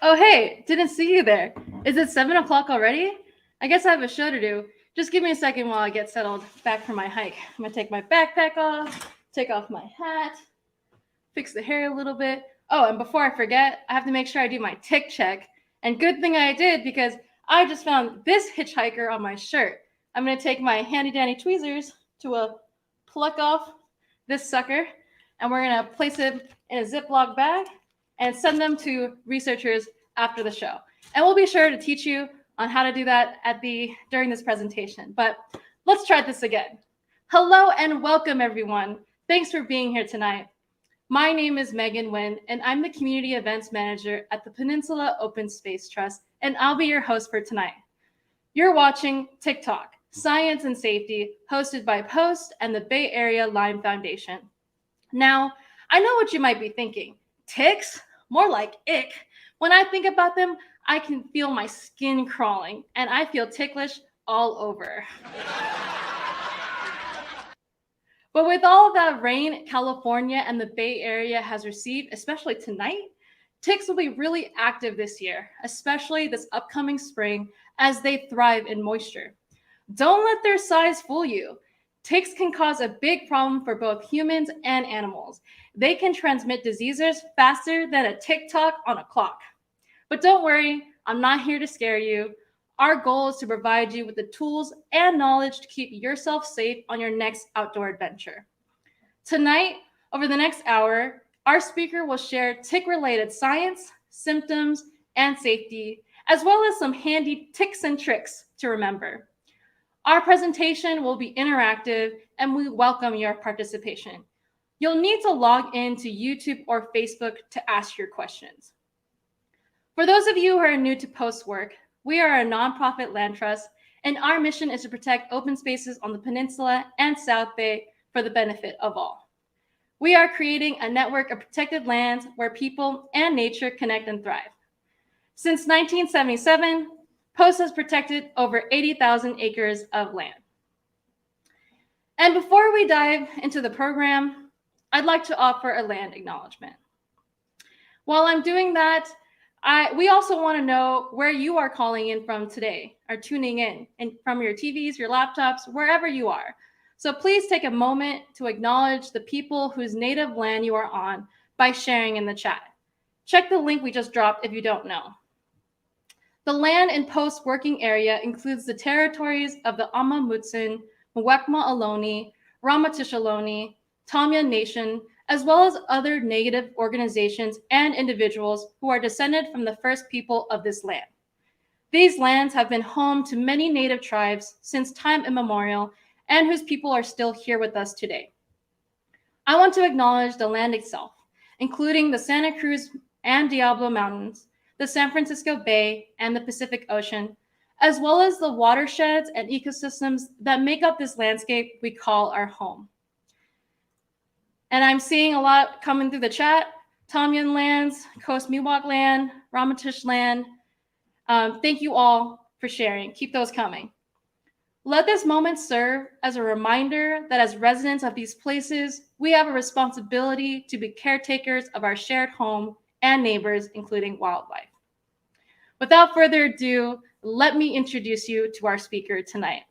Oh, hey, didn't see you there. Is it 7 o'clock already? I guess I have a show to do. Just give me a second while I get settled back for my hike. I'm gonna take my backpack off, take off my hat, fix the hair a little bit. Oh, and before I forget, I have to make sure I do my tick check. And good thing I did because I just found this hitchhiker on my shirt. I'm gonna take my handy dandy tweezers to pluck off this sucker, and we're gonna place it in a Ziploc bag and send them to researchers after the show. And we'll be sure to teach you on how to do that during this presentation. But let's try this again. Hello and welcome, everyone. Thanks for being here tonight. My name is Megan Nguyen, and I'm the Community Events Manager at the Peninsula Open Space Trust, and I'll be your host for tonight. You're watching TikTok, Science and Safety, hosted by Post and the Bay Area Lyme Foundation. Now, I know what you might be thinking. Ticks? More like ick. When I think about them, I can feel my skin crawling, and I feel ticklish all over. But with all of that rain California and the Bay Area has received, especially tonight, ticks will be really active this year, especially this upcoming spring, as they thrive in moisture. Don't let their size fool you. Ticks can cause a big problem for both humans and animals. They can transmit diseases faster than a tick-tock on a clock. But don't worry, I'm not here to scare you. Our goal is to provide you with the tools and knowledge to keep yourself safe on your next outdoor adventure. Tonight, over the next hour, our speaker will share tick-related science, symptoms, and safety, as well as some handy ticks and tricks to remember. Our presentation will be interactive, and we welcome your participation. You'll need to log in to YouTube or Facebook to ask your questions. For those of you who are new to Post work, we are a nonprofit land trust, and our mission is to protect open spaces on the peninsula and South Bay for the benefit of all. We are creating a network of protected lands where people and nature connect and thrive. Since 1977, Post has protected over 80,000 acres of land. And before we dive into the program, I'd like to offer a land acknowledgement. While I'm doing that, we also want to know where you are calling in from today, or tuning in, and from your TVs, your laptops, wherever you are. So please take a moment to acknowledge the people whose native land you are on by sharing in the chat. Check the link we just dropped if you don't know. The land in Post working area includes the territories of the Ama Mutsun, Mwekma Ohlone, Ramaytush Ohlone, Tamya Nation, as well as other Native organizations and individuals who are descended from the first people of this land. These lands have been home to many Native tribes since time immemorial, and whose people are still here with us today. I want to acknowledge the land itself, including the Santa Cruz and Diablo Mountains, the San Francisco Bay, and the Pacific Ocean, as well as the watersheds and ecosystems that make up this landscape we call our home. And I'm seeing a lot coming through the chat. Tamyan lands, Coast Miwok land, Ramaytush land. Thank you all for sharing. Keep those coming. Let this moment serve as a reminder that as residents of these places, we have a responsibility to be caretakers of our shared home and neighbors, including wildlife. Without further ado, let me introduce you to our speaker tonight.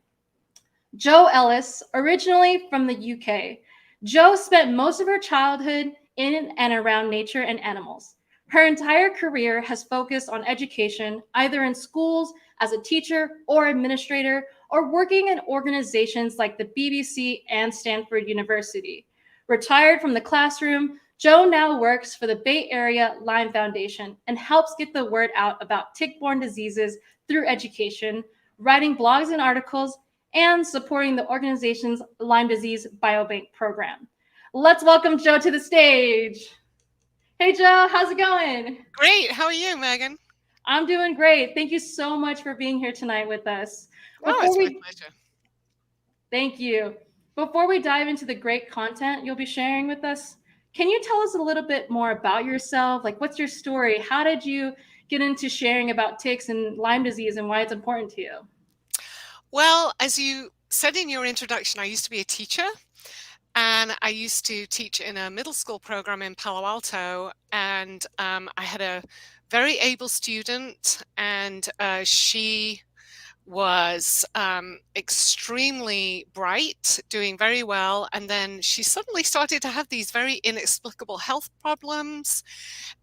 Jo Ellis, originally from the UK. Jo spent most of her childhood in and around nature and animals. Her entire career has focused on education, either in schools as a teacher or administrator, or working in organizations like the BBC and Stanford University. Retired from the classroom, Jo now works for the Bay Area Lyme Foundation and helps get the word out about tick-borne diseases through education, writing blogs and articles, and supporting the organization's Lyme Disease Biobank program. Let's welcome Jo to the stage. Hey, Jo, how's it going? Great. How are you, Megan? I'm doing great. Thank you so much for being here tonight with us. It's my pleasure. Thank you. Before we dive into the great content you'll be sharing with us, can you tell us a little bit more about yourself? Like, what's your story? How did you get into sharing about ticks and Lyme disease and why it's important to you? Well, as you said in your introduction, I used to be a teacher, and I used to teach in a middle school program in Palo Alto, and I had a very able student, and she was extremely bright, doing very well, and then she suddenly started to have these very inexplicable health problems,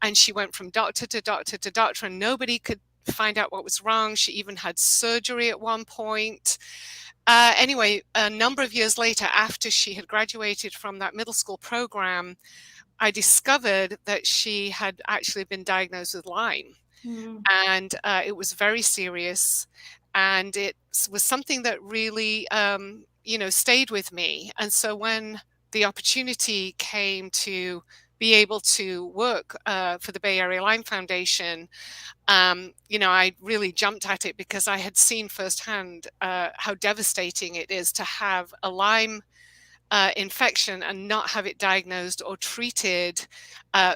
and she went from doctor to doctor to doctor, and nobody could find out what was wrong. She even had surgery at one point. Anyway, a number of years later, after she had graduated from that middle school program, I discovered that she had actually been diagnosed with Lyme, Mm. and it was very serious, and it was something that really, stayed with me. And so when the opportunity came to be able to work for the Bay Area Lyme Foundation, I really jumped at it because I had seen firsthand how devastating it is to have a Lyme infection and not have it diagnosed or treated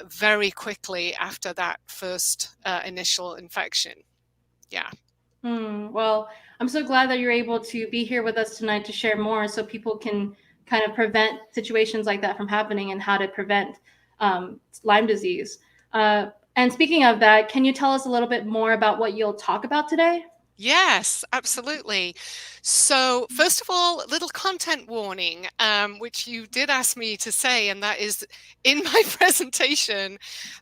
very quickly after that first initial infection. Yeah. Well, I'm so glad that you're able to be here with us tonight to share more so people can kind of prevent situations like that from happening and how to prevent Lyme disease. And speaking of that, can you tell us a little bit more about what you'll talk about today? Yes, absolutely. So, first of all, a little content warning, which you did ask me to say, and that is in my presentation,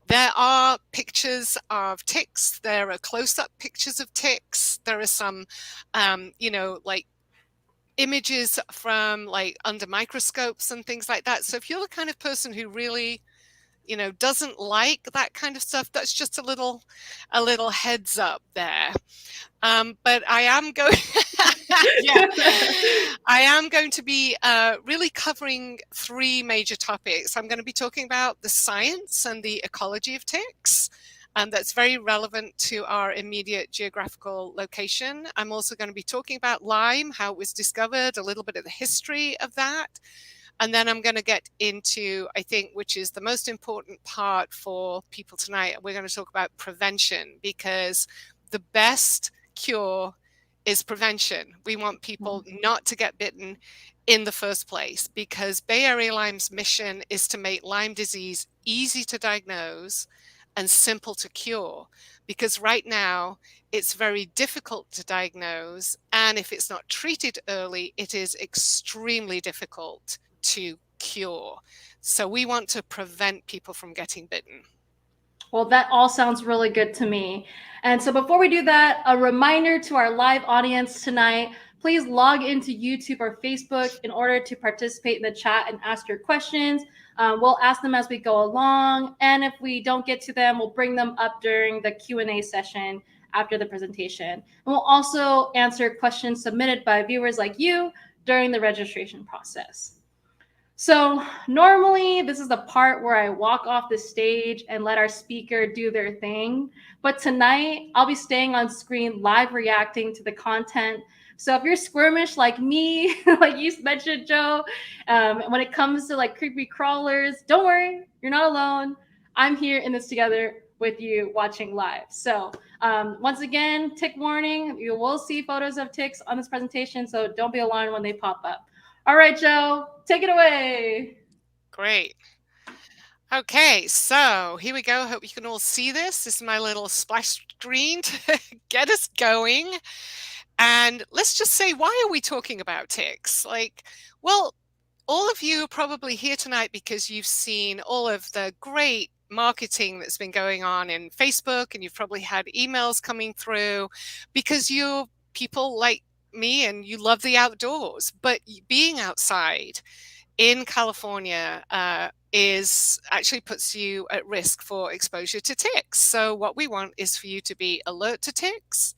there are pictures of ticks. There are close-up pictures of ticks. There are some, like images from like under microscopes and things like that. So, if you're the kind of person who really doesn't like that kind of stuff, that's just a little heads up there. But I am going, yeah, I am going to be really covering three major topics. I'm going to be talking about the science and the ecology of ticks, and that's very relevant to our immediate geographical location. I'm also going to be talking about Lyme, how it was discovered, a little bit of the history of that. And then I'm going to get into, I think, which is the most important part for people tonight. We're going to talk about prevention, because the best cure is prevention. We want people not to get bitten in the first place, because Bay Area Lyme's mission is to make Lyme disease easy to diagnose and simple to cure. Because right now it's very difficult to diagnose, and if it's not treated early, it is extremely difficult to cure. So we want to prevent people from getting bitten. Well, that all sounds really good to me. And so before we do that, a reminder to our live audience tonight, please log into YouTube or Facebook in order to participate in the chat and ask your questions. We'll ask them as we go along. And if we don't get to them, we'll bring them up during the Q&A session after the presentation. And we'll also answer questions submitted by viewers like you during the registration process. So normally this is the part where I walk off the stage and let our speaker do their thing. But tonight I'll be staying on screen live reacting to the content. So if you're squirmish like me, like you mentioned, Jo, when it comes to like creepy crawlers, don't worry, you're not alone. I'm here in this together with you watching live. So once again, tick warning, you will see photos of ticks on this presentation, so don't be alarmed when they pop up. All right, Jo, take it away. Great. Okay, so here we go. Hope you can all see this. This is my little splash screen to get us going. And let's just say, why are we talking about ticks? Well, all of you are probably here tonight because you've seen all of the great marketing that's been going on in Facebook, and you've probably had emails coming through because you're people like me and you love the outdoors. But being outside in California is actually puts you at risk for exposure to ticks. So what we want is for you to be alert to ticks,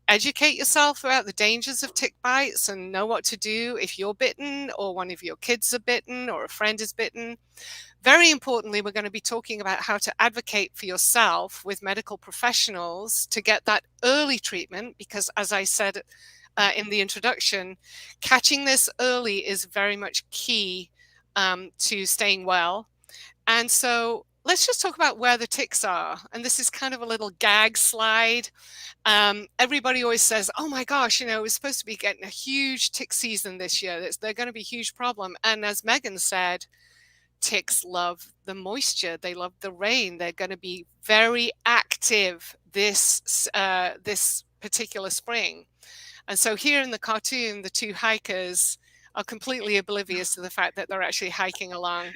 educate yourself about the dangers of tick bites, and know what to do if you're bitten or one of your kids are bitten or a friend is bitten. Very importantly, we're going to be talking about how to advocate for yourself with medical professionals to get that early treatment, because as I said in the introduction, catching this early is very much key to staying well. And so let's just talk about where the ticks are. And this is kind of a little gag slide. Everybody always says, oh my gosh, we're supposed to be getting a huge tick season this year. They're going to be a huge problem. And as Megan said, ticks love the moisture. They love the rain. They're going to be very active this particular spring. And so here in the cartoon, the two hikers are completely oblivious to the fact that they're actually hiking along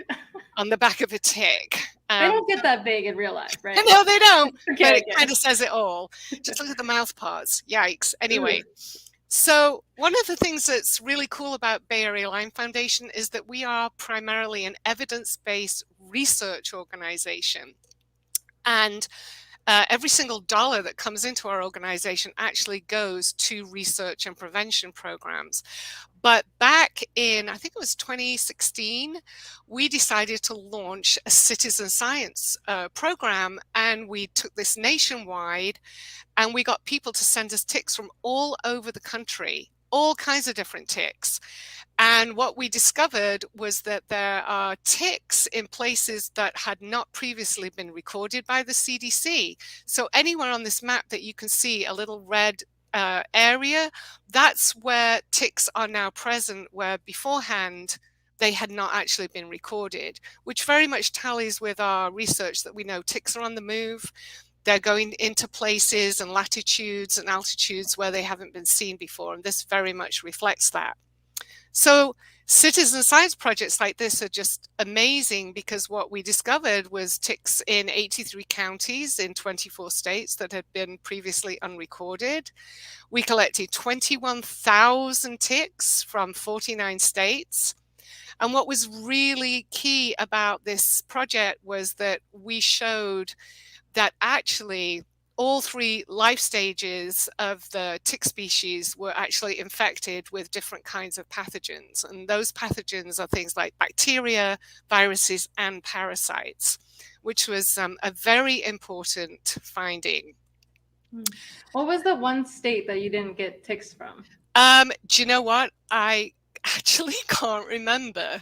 on the back of a tick. They don't get that big in real life, right? No, they don't. But it Okay. kind of says it all. Just look at the mouth parts. Yikes. Anyway, Ooh. so one of the things that's really cool about Bay Area Lyme Foundation is that we are primarily an evidence-based research organization. And every single dollar that comes into our organization actually goes to research and prevention programs. But back in, I think it was 2016, we decided to launch a citizen science program, and we took this nationwide, and we got people to send us ticks from all over the country, all kinds of different ticks. And what we discovered was that there are ticks in places that had not previously been recorded by the CDC. So anywhere on this map that you can see a little red area, that's where ticks are now present, where beforehand they had not actually been recorded, which very much tallies with our research that we know ticks are on the move. They're going into places and latitudes and altitudes where they haven't been seen before, and this very much reflects that. So citizen science projects like this are just amazing, because what we discovered was ticks in 83 counties in 24 states that had been previously unrecorded. We collected 21,000 ticks from 49 states. And what was really key about this project was that we showed that actually all three life stages of the tick species were actually infected with different kinds of pathogens. And those pathogens are things like bacteria, viruses, and parasites, which was a very important finding. What was the one state that you didn't get ticks from? Do you know what? I actually can't remember.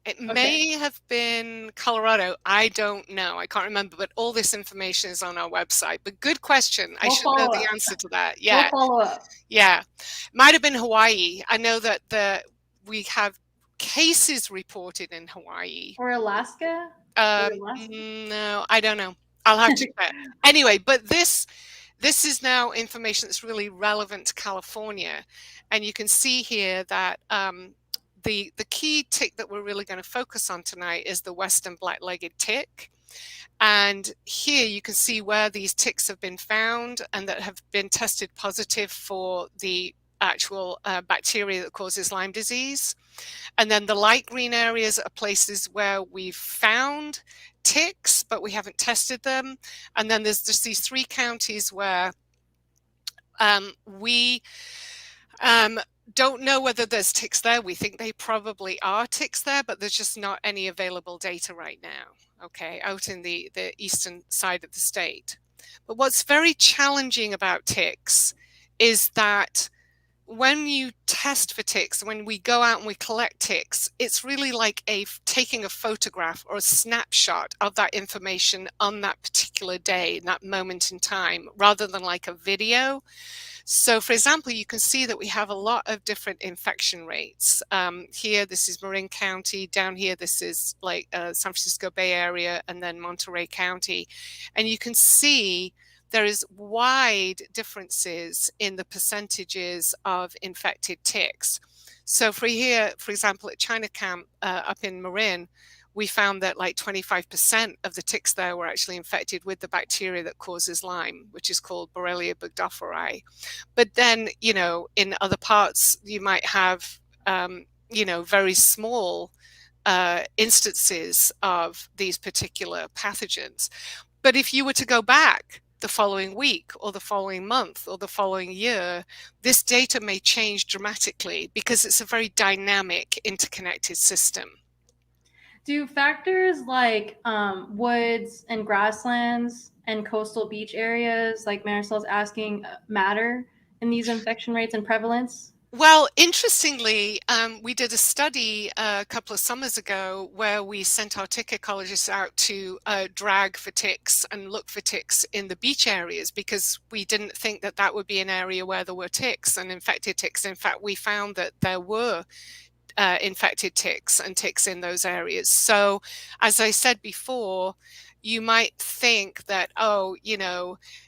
It may have been Colorado. I don't know. I can't remember, but all this information is on our website. But good question. I should know the answer to that. Yeah. We'll follow up. Yeah. Might have been Hawaii. I know that we have cases reported in Hawaii. Or Alaska? No, I don't know. I'll have to check. Anyway, but this is now information that's really relevant to California. And you can see here that the key tick that we're really going to focus on tonight is the western black-legged tick. And here you can see where these ticks have been found and that have been tested positive for the actual bacteria that causes Lyme disease. And then the light green areas are places where we've found ticks, but we haven't tested them. And then there's just these three counties where we don't know whether there's ticks there. We think they probably are ticks there, but there's just not any available data right now, okay, out in the eastern side of the state. But what's very challenging about ticks is that when you test for ticks, when we go out and we collect ticks, it's really like taking a photograph or a snapshot of that information on that particular day, in that moment in time, rather than like a video. So, for example, you can see that we have a lot of different infection rates. Here, this is Marin County. Down here, this is like San Francisco Bay Area, and then Monterey County. And you can see there is wide differences in the percentages of infected ticks. So for here, for example, at China Camp up in Marin, we found that like 25% of the ticks there were actually infected with the bacteria that causes Lyme, which is called Borrelia burgdorferi. But then, you know, in other parts, you might have, you know, very small instances of these particular pathogens. But if you were to go back the following week or the following month or the following year, this data may change dramatically because it's a very dynamic, interconnected system. Do factors like woods and grasslands and coastal beach areas, like Marisol's asking, matter in these infection rates and prevalence? Well, interestingly, we did a study a couple of summers ago where we sent our tick ecologists out to drag for ticks and look for ticks in the beach areas, because we didn't think that that would be an area where there were ticks and infected ticks. In fact, we found that there were infected ticks and ticks in those areas. So, as I said before, you might think that, oh,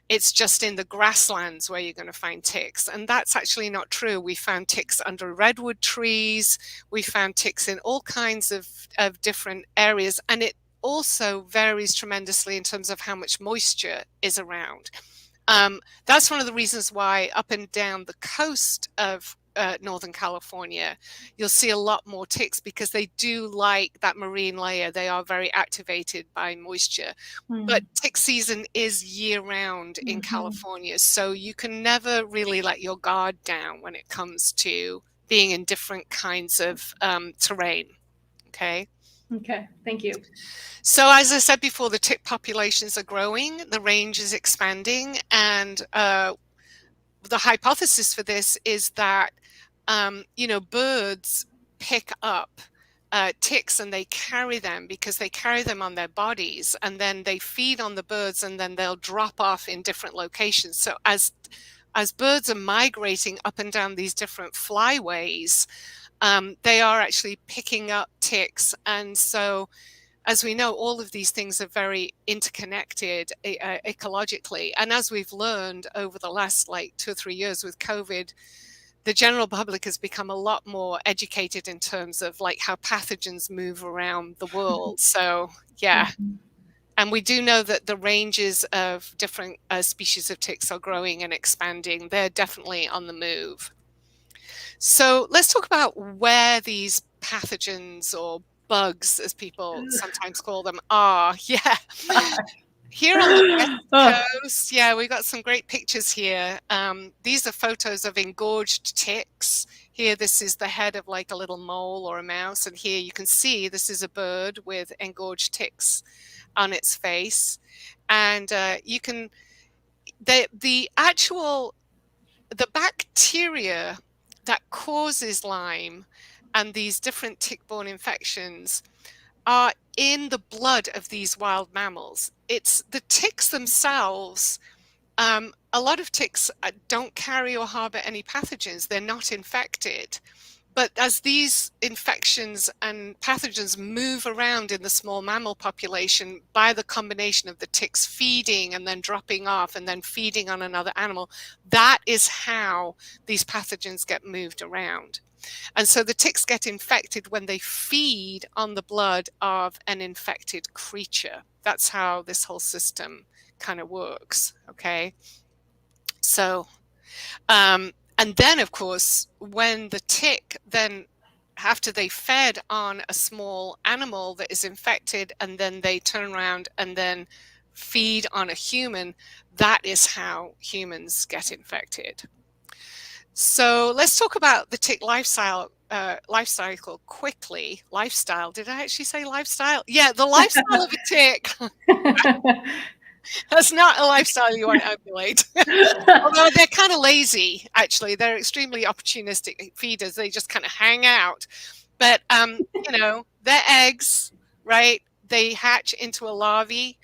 it's just in the grasslands where you're going to find ticks. And that's actually not true. We found ticks under redwood trees. We found ticks in all kinds of different areas. And it also varies tremendously in terms of how much moisture is around. That's one of the reasons why up and down the coast of Northern California, you'll see a lot more ticks, because they do like that marine layer. They are very activated by moisture. But tick season is year-round in California, so you can never really let your guard down when it comes to being in different kinds of terrain. Okay. Okay, thank you. So as I said before, the tick populations are growing, the range is expanding, and the hypothesis for this is that birds pick up ticks and they carry them, because they carry them on their bodies, and then they feed on the birds, and then they'll drop off in different locations. So as birds are migrating up and down these different flyways, they are actually picking up ticks. And so, as we know, all of these things are very interconnected ecologically. And as we've learned over the last 2 or 3 years with COVID, the general public has become a lot more educated in terms of how pathogens move around the world. So, yeah. And we do know that the ranges of different species of ticks are growing and expanding. They're definitely on the move. So let's talk about where these pathogens, or bugs, as people sometimes call them, are. Yeah. Here on the West Coast, yeah, we got some great pictures here. These are photos of engorged ticks. Here, this is the head of a little mole or a mouse. And here you can see this is a bird with engorged ticks on its face. And you can, the bacteria that causes Lyme and these different tick-borne infections are in the blood of these wild mammals. It's the ticks themselves. A lot of ticks don't carry or harbor any pathogens. They're not infected. But as these infections and pathogens move around in the small mammal population by the combination of the ticks feeding and then dropping off and then feeding on another animal, that is how these pathogens get moved around. And so the ticks get infected when they feed on the blood of an infected creature. That's how this whole system kind of works, okay? So, and then, of course, when the tick then, after they fed on a small animal that is infected, and then they turn around and then feed on a human, that is how humans get infected. So let's talk about the tick life cycle quickly. Lifestyle. Did I actually say lifestyle? Yeah, the lifestyle of a tick. That's not a lifestyle you want to emulate. Although they're kind of lazy, actually. They're extremely opportunistic feeders. They just kind of hang out. But, their eggs, right, they hatch into a larvae.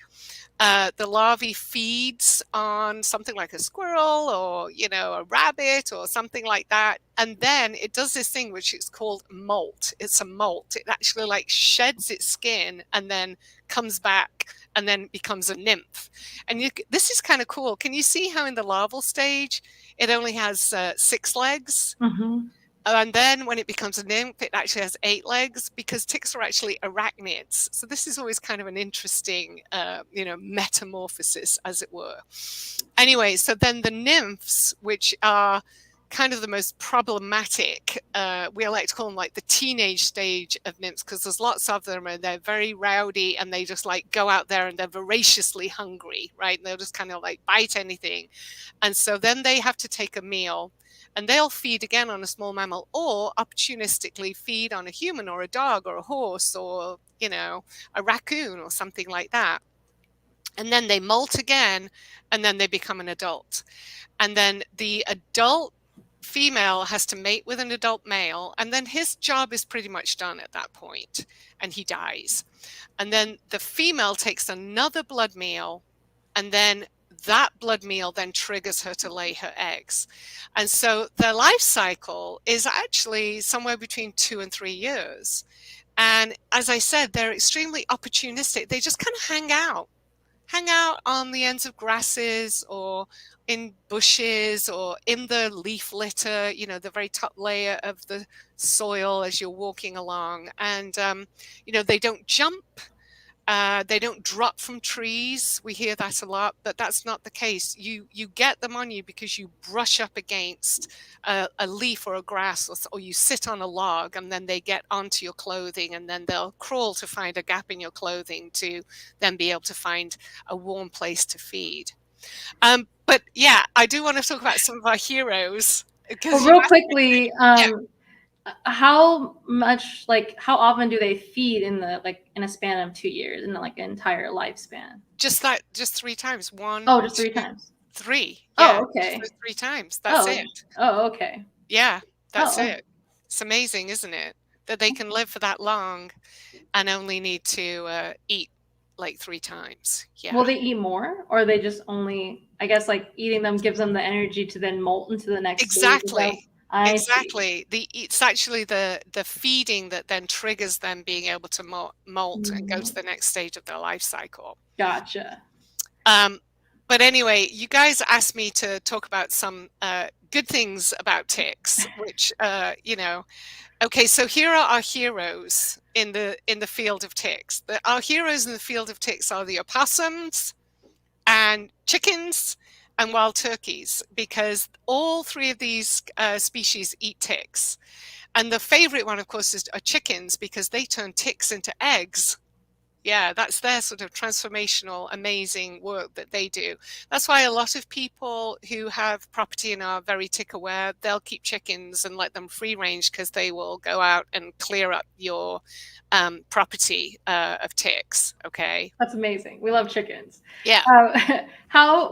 The larvae feeds on something like a squirrel or, a rabbit or something like that. And then it does this thing which is called molt. It's a molt. It actually sheds its skin and then comes back and then becomes a nymph. And this is kind of cool. Can you see how in the larval stage, it only has 6 legs? Mm-hmm. And then when it becomes a nymph, it actually has 8 legs, because ticks are actually arachnids. So this is always kind of an interesting, metamorphosis, as it were. Anyway, so then the nymphs, which are kind of the most problematic, we like to call them the teenage stage of nymphs, because there's lots of them and they're very rowdy and they just go out there and they're voraciously hungry, right? And they'll just kind of bite anything. And so then they have to take a meal. And they'll feed again on a small mammal, or opportunistically feed on a human or a dog or a horse or, a raccoon or something like that. And then they molt again, and then they become an adult. And then the adult female has to mate with an adult male, and then his job is pretty much done at that point, and he dies. And then the female takes another blood meal, and then that blood meal then triggers her to lay her eggs. And so their life cycle is actually somewhere between 2 and 3 years. And as I said, they're extremely opportunistic. They just kind of hang out on the ends of grasses or in bushes or in the leaf litter, you know, the very top layer of the soil as you're walking along. And, you know, they don't jump. They don't drop from trees. We hear that a lot, but that's not the case. You get them on you because you brush up against a leaf or a grass, or you sit on a log, and then they get onto your clothing, and then they'll crawl to find a gap in your clothing to then be able to find a warm place to feed. But yeah, I do want to talk about some of our heroes. Well, real quickly, how much, like, how often do they feed in the, like, in a span of 2 years, in like an entire lifespan? Just 3 times. One, Oh, just 3 two, times. 3. Yeah, Oh, okay. just 3 times. That's it. Oh, okay. Yeah, that's Oh. it. It's amazing, isn't it? That they can live for that long and only need to eat like 3 times. Yeah. Will they eat more, or they just only, I guess, like, eating them gives them the energy to then molt into the next stage? Exactly. I see. Exactly. It's actually the feeding that then triggers them being able to molt and go to the next stage of their life cycle. Gotcha. But anyway, you guys asked me to talk about some good things about ticks, which you know. Okay, so here are our heroes in the field of ticks. Our heroes in the field of ticks are the opossums and chickens and wild turkeys, because all 3 of these species eat ticks. And the favorite one, of course, are chickens, because they turn ticks into eggs. Yeah, that's their sort of transformational, amazing work that they do. That's why a lot of people who have property and are very tick aware, they'll keep chickens and let them free range, because they will go out and clear up your property of ticks. Okay. That's amazing. We love chickens. Yeah.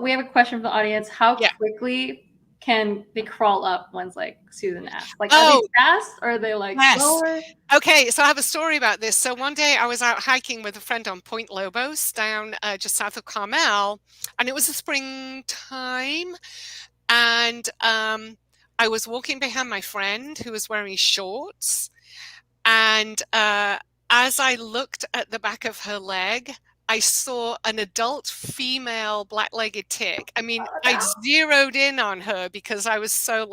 We have a question from the audience. How quickly can they crawl up once, like Susan asked? Like, are they fast, or are they like slower? Okay, so I have a story about this. So one day I was out hiking with a friend on Point Lobos down just south of Carmel, and it was the springtime, and I was walking behind my friend who was wearing shorts, and as I looked at the back of her leg, I saw an adult female black-legged tick. I mean, I zeroed in on her because I was so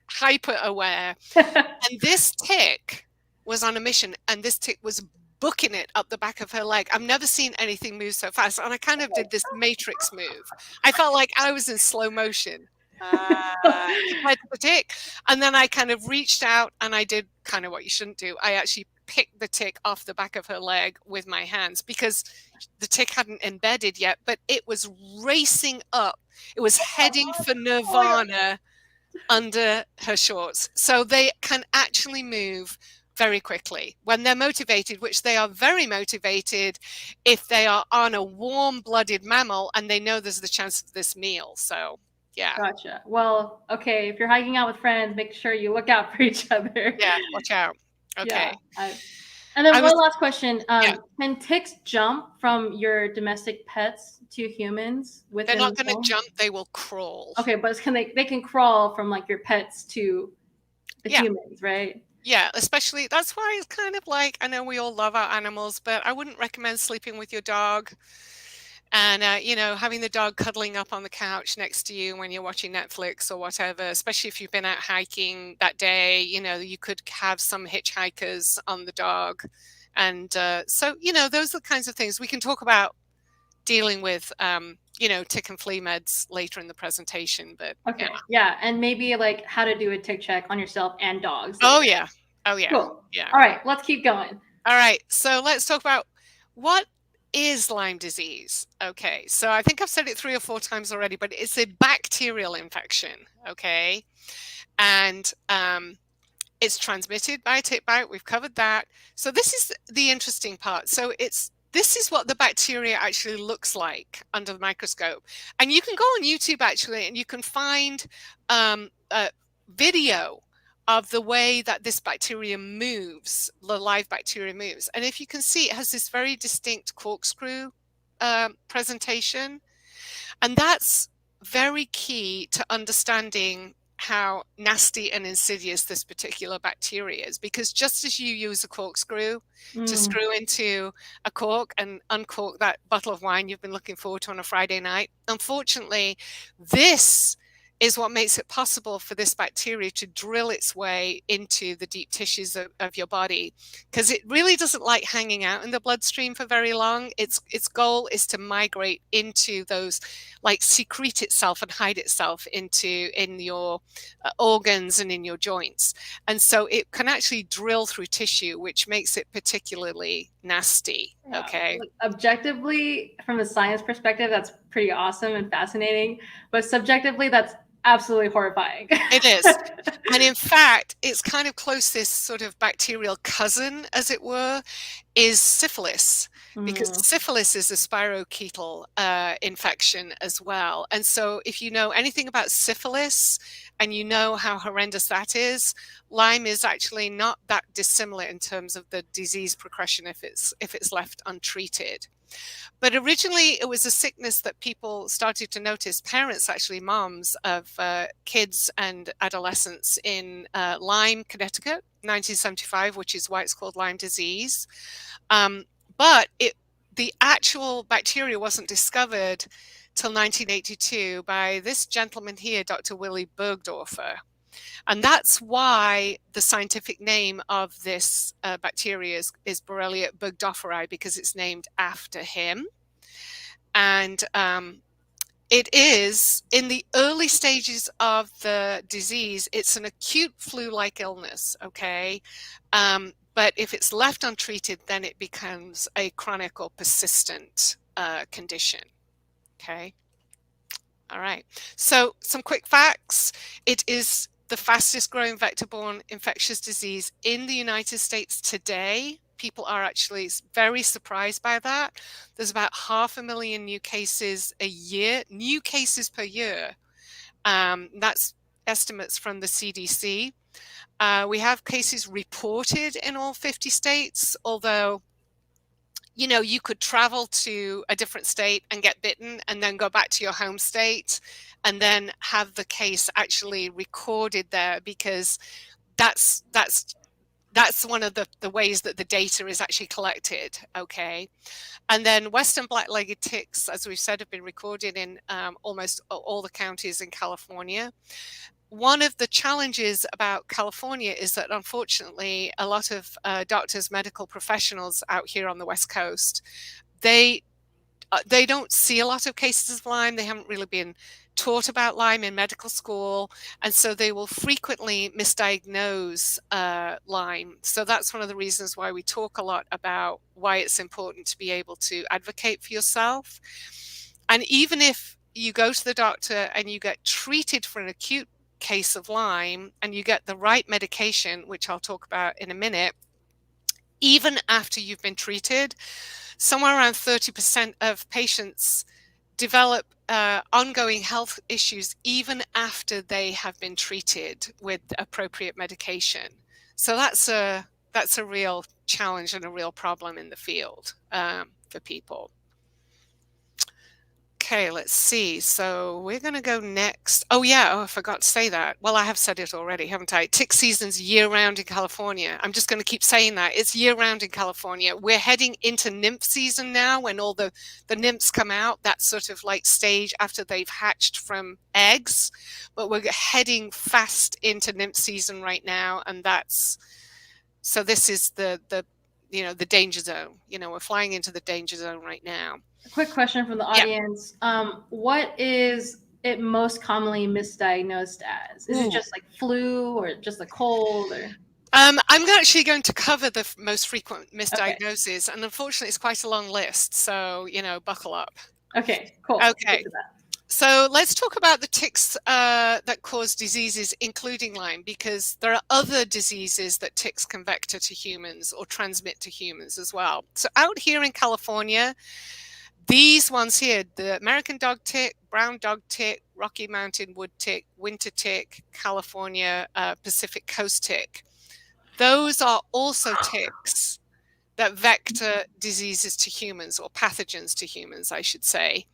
hyper aware. And this tick was on a mission, and this tick was booking it up the back of her leg. I've never seen anything move so fast. And I kind of did this matrix move. I felt like I was in slow motion compared to the tick. And then I kind of reached out, and I did kind of what you shouldn't do. I actually picked the tick off the back of her leg with my hands, because the tick hadn't embedded yet, but it was racing up. It was heading for nirvana under her shorts. So they can actually move very quickly when they're motivated, which they are very motivated if they are on a warm-blooded mammal and they know there's the chance of this meal. So yeah. Gotcha. Well, okay, if you're hiking out with friends, make sure you look out for each other. Yeah, watch out. Okay. Yeah, and then one last question. Can ticks jump from your domestic pets to humans? They're not going to jump, they will crawl. Okay, but they can crawl from, like, your pets to the humans, right? Yeah, especially, that's why it's kind of like, I know we all love our animals, but I wouldn't recommend sleeping with your dog. And, you know, having the dog cuddling up on the couch next to you when you're watching Netflix or whatever, especially if you've been out hiking that day, you know, you could have some hitchhikers on the dog. And so, you know, those are the kinds of things we can talk about dealing with, you know, tick and flea meds later in the presentation. But okay. Yeah. And maybe like how to do a tick check on yourself and dogs. Oh, yeah. Oh, yeah. Cool. Yeah. All right. Let's keep going. All right. So let's talk about what is Lyme disease. Okay, so I think I've said it 3 or 4 times already, but it's a bacterial infection. Okay, and it's transmitted by a tick bite. We've covered that. So this is the interesting part. So this is what the bacteria actually looks like under the microscope, and you can go on YouTube actually, and you can find a video of the way that this bacteria moves, the live bacteria moves. And if you can see, it has this very distinct corkscrew presentation. And that's very key to understanding how nasty and insidious this particular bacteria is, because just as you use a corkscrew to Mm. screw into a cork and uncork that bottle of wine you've been looking forward to on a Friday night, unfortunately, this is what makes it possible for this bacteria to drill its way into the deep tissues of your body, because it really doesn't like hanging out in the bloodstream for very long. Its goal is to migrate into those, like secrete itself and hide itself in your organs and in your joints. And so it can actually drill through tissue, which makes it particularly nasty. Yeah. Okay. Like, objectively, from a science perspective, that's pretty awesome and fascinating. But subjectively, that's absolutely horrifying. It is. And in fact, its kind of closest sort of bacterial cousin, as it were, is syphilis, because Mm. syphilis is a spirochetal infection as well. And so if you know anything about syphilis and you know how horrendous that is, Lyme is actually not that dissimilar in terms of the disease progression if it's left untreated. But originally, it was a sickness that people started to notice, parents, actually, moms of kids and adolescents in Lyme, Connecticut, 1975, which is why it's called Lyme disease. But the actual bacteria wasn't discovered till 1982 by this gentleman here, Dr. Willy Bergdorfer. And that's why the scientific name of this bacteria is Borrelia burgdorferi, because it's named after him. And it is, in the early stages of the disease, it's an acute flu-like illness, okay? But if it's left untreated, then it becomes a chronic or persistent condition, okay? All right, so some quick facts. It is the fastest growing vector-borne infectious disease in the United States today. People are actually very surprised by that. There's about 500,000 new cases a year, new cases per year. That's estimates from the CDC. We have cases reported in all 50 states, although you know, you could travel to a different state and get bitten and then go back to your home state and then have the case actually recorded there, because that's one of the ways that the data is actually collected, okay? And then Western black-legged ticks, as we've said, have been recorded in almost all the counties in California. One of the challenges about California is that, unfortunately, a lot of doctors, medical professionals out here on the West Coast, they don't see a lot of cases of Lyme. They haven't really been taught about Lyme in medical school, and so they will frequently misdiagnose Lyme. So that's one of the reasons why we talk a lot about why it's important to be able to advocate for yourself. And even if you go to the doctor and you get treated for an acute case of Lyme and you get the right medication, which I'll talk about in a minute, even after you've been treated, somewhere around 30% of patients develop ongoing health issues even after they have been treated with appropriate medication. So that's a real challenge and a real problem in the field for people. Okay, let's see. So we're going to go next. Oh, yeah. Oh, I forgot to say that. Well, I have said it already, haven't I? Tick season's year-round in California. I'm just going to keep saying that. It's year-round in California. We're heading into nymph season now, when all the nymphs come out. That sort of like stage after they've hatched from eggs. But we're heading fast into nymph season right now, and so this is the danger zone. You know, we're flying into the danger zone right now. A quick question from the audience. What is it most commonly misdiagnosed as? Is it just like flu or just a cold? Or I'm actually going to cover the most frequent misdiagnoses, and unfortunately it's quite a long list, so buckle up. Okay, cool. Okay, so let's talk about the ticks that cause diseases, including Lyme, because there are other diseases that ticks can vector to humans or transmit to humans as well. So out here in California, these ones here, the American dog tick, brown dog tick, Rocky Mountain wood tick, winter tick, California Pacific coast tick, those are also ticks that vector diseases to humans, or pathogens to humans, I should say.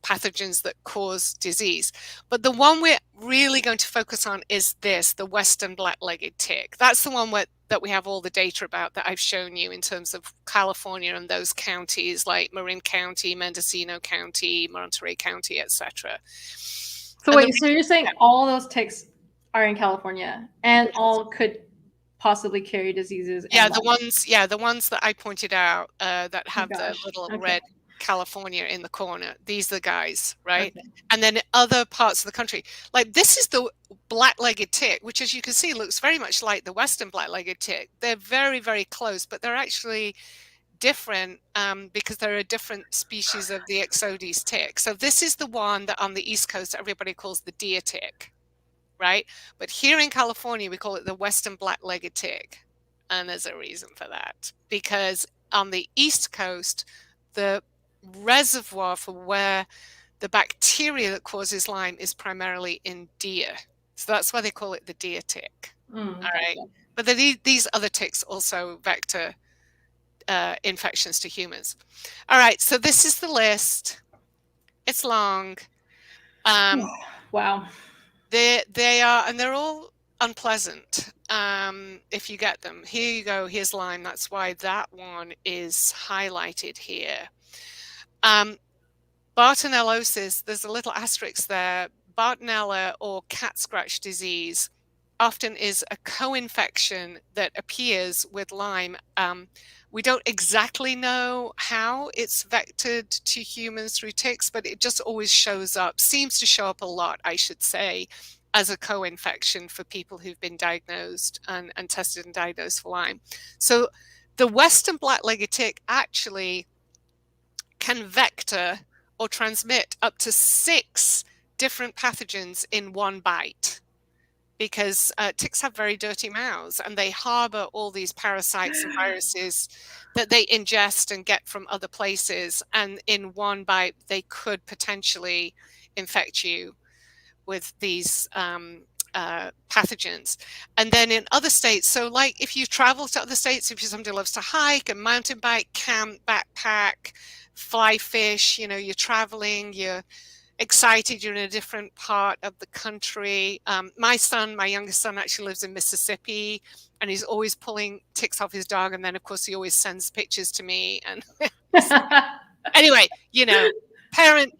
pathogens that cause disease. But the one we're really going to focus on is this, the Western black-legged tick. That's the one that we have all the data about that I've shown you in terms of California and those counties like Marin County, Mendocino County, Monterey County, etc. So wait, so you're saying all those ticks are in California and all could possibly carry diseases? Yeah, the ones that I pointed out that have the little Okay. red California in the corner. These are the guys, right? Okay. And then in other parts of the country, like this is the black-legged tick, which as you can see looks very much like the Western black-legged tick. They're very, very close, but they're actually different because they're a different species of the Ixodes tick. So this is the one that on the East Coast everybody calls the deer tick, right? But here in California we call it the Western black-legged tick. And there's a reason for that, because on the East Coast, the reservoir for where the bacteria that causes Lyme is primarily in deer. So that's why they call it the deer tick. All right. But these other ticks also vector infections to humans. All right. So this is the list. It's long. Wow. They are, and they're all unpleasant if you get them. Here you go. Here's Lyme. That's why that one is highlighted here. Bartonellosis, there's a little asterisk there. Bartonella or cat scratch disease often is a co-infection that appears with Lyme. We don't exactly know how it's vectored to humans through ticks, but it just always shows up, seems to show up a lot, I should say, as a co-infection for people who've been diagnosed and tested and diagnosed for Lyme. So the Western black-legged tick actually can vector or transmit up to 6 different pathogens in one bite, because ticks have very dirty mouths and they harbor all these parasites and viruses that they ingest and get from other places. And in one bite, they could potentially infect you with these pathogens. And then in other states, so like if you travel to other states, if you're somebody who loves to hike and mountain bike, camp, backpack, fly fish, you know, you're traveling, you're excited, you're in a different part of the country. My youngest son actually lives in Mississippi, and he's always pulling ticks off his dog, and then of course he always sends pictures to me. And anyway, you know, parent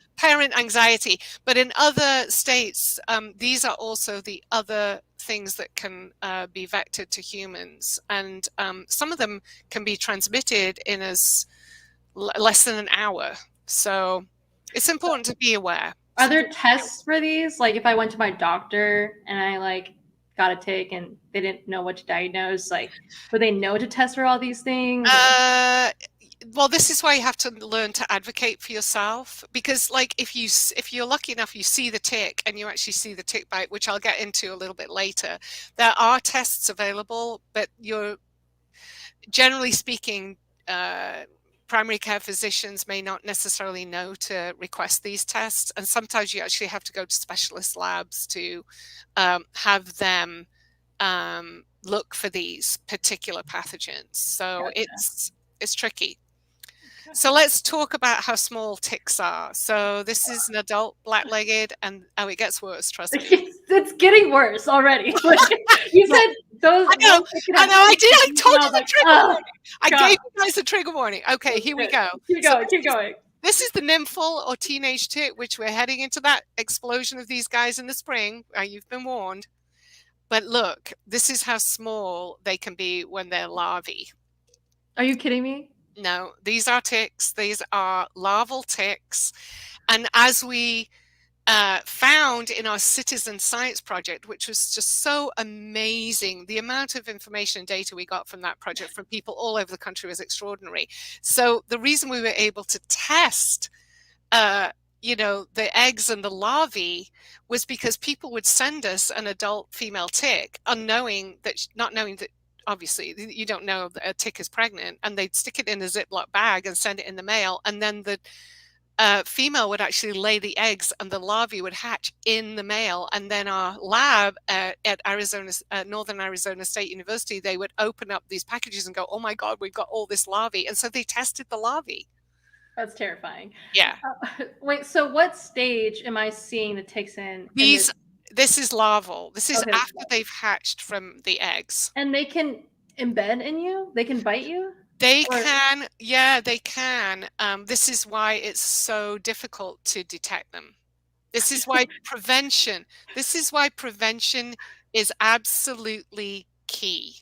anxiety. But in other states, these are also the other things that can be vectored to humans, and some of them can be transmitted in as less than an hour. So it's important to be aware. Are there tests for these? Like if I went to my doctor and I like got a tick and they didn't know what to diagnose, like would they know to test for all these things? Well, this is why you have to learn to advocate for yourself, because like if you're lucky enough, you see the tick and you actually see the tick bite, which I'll get into a little bit later. There are tests available, but you're generally speaking, primary care physicians may not necessarily know to request these tests. And sometimes you actually have to go to specialist labs to have them look for these particular pathogens. So it's tricky. So let's talk about how small ticks are. So this is an adult black-legged, and it gets worse, trust me. It's getting worse already. You said those. I know, I did. I told you the trigger warning. I gave you guys the trigger warning. Okay, here we go. Keep going. This is the nymphal or teenage tick, which we're heading into that explosion of these guys in the spring. You've been warned. But look, this is how small they can be when they're larvae. Are you kidding me? No, these are ticks. These are larval ticks. And as we found in our citizen science project, which was just so amazing, the amount of information and data we got from that project from people all over the country was extraordinary. So the reason we were able to test you know, the eggs and the larvae was because people would send us an adult female tick, not knowing that obviously you don't know that a tick is pregnant, and they'd stick it in a Ziploc bag and send it in the mail, and then the female would actually lay the eggs and the larvae would hatch in the mail. And then our lab at Northern Arizona State University, they would open up these packages and go, oh my God, we've got all this larvae. And so they tested the larvae. That's terrifying. Yeah. Wait, so what stage am I seeing the ticks in this? This is larval. This is Okay, after they've hatched from the eggs. and they can embed in you. They can bite you. They Or can, yeah, they can. This is why it's so difficult to detect them. This is why prevention, this is why prevention is absolutely key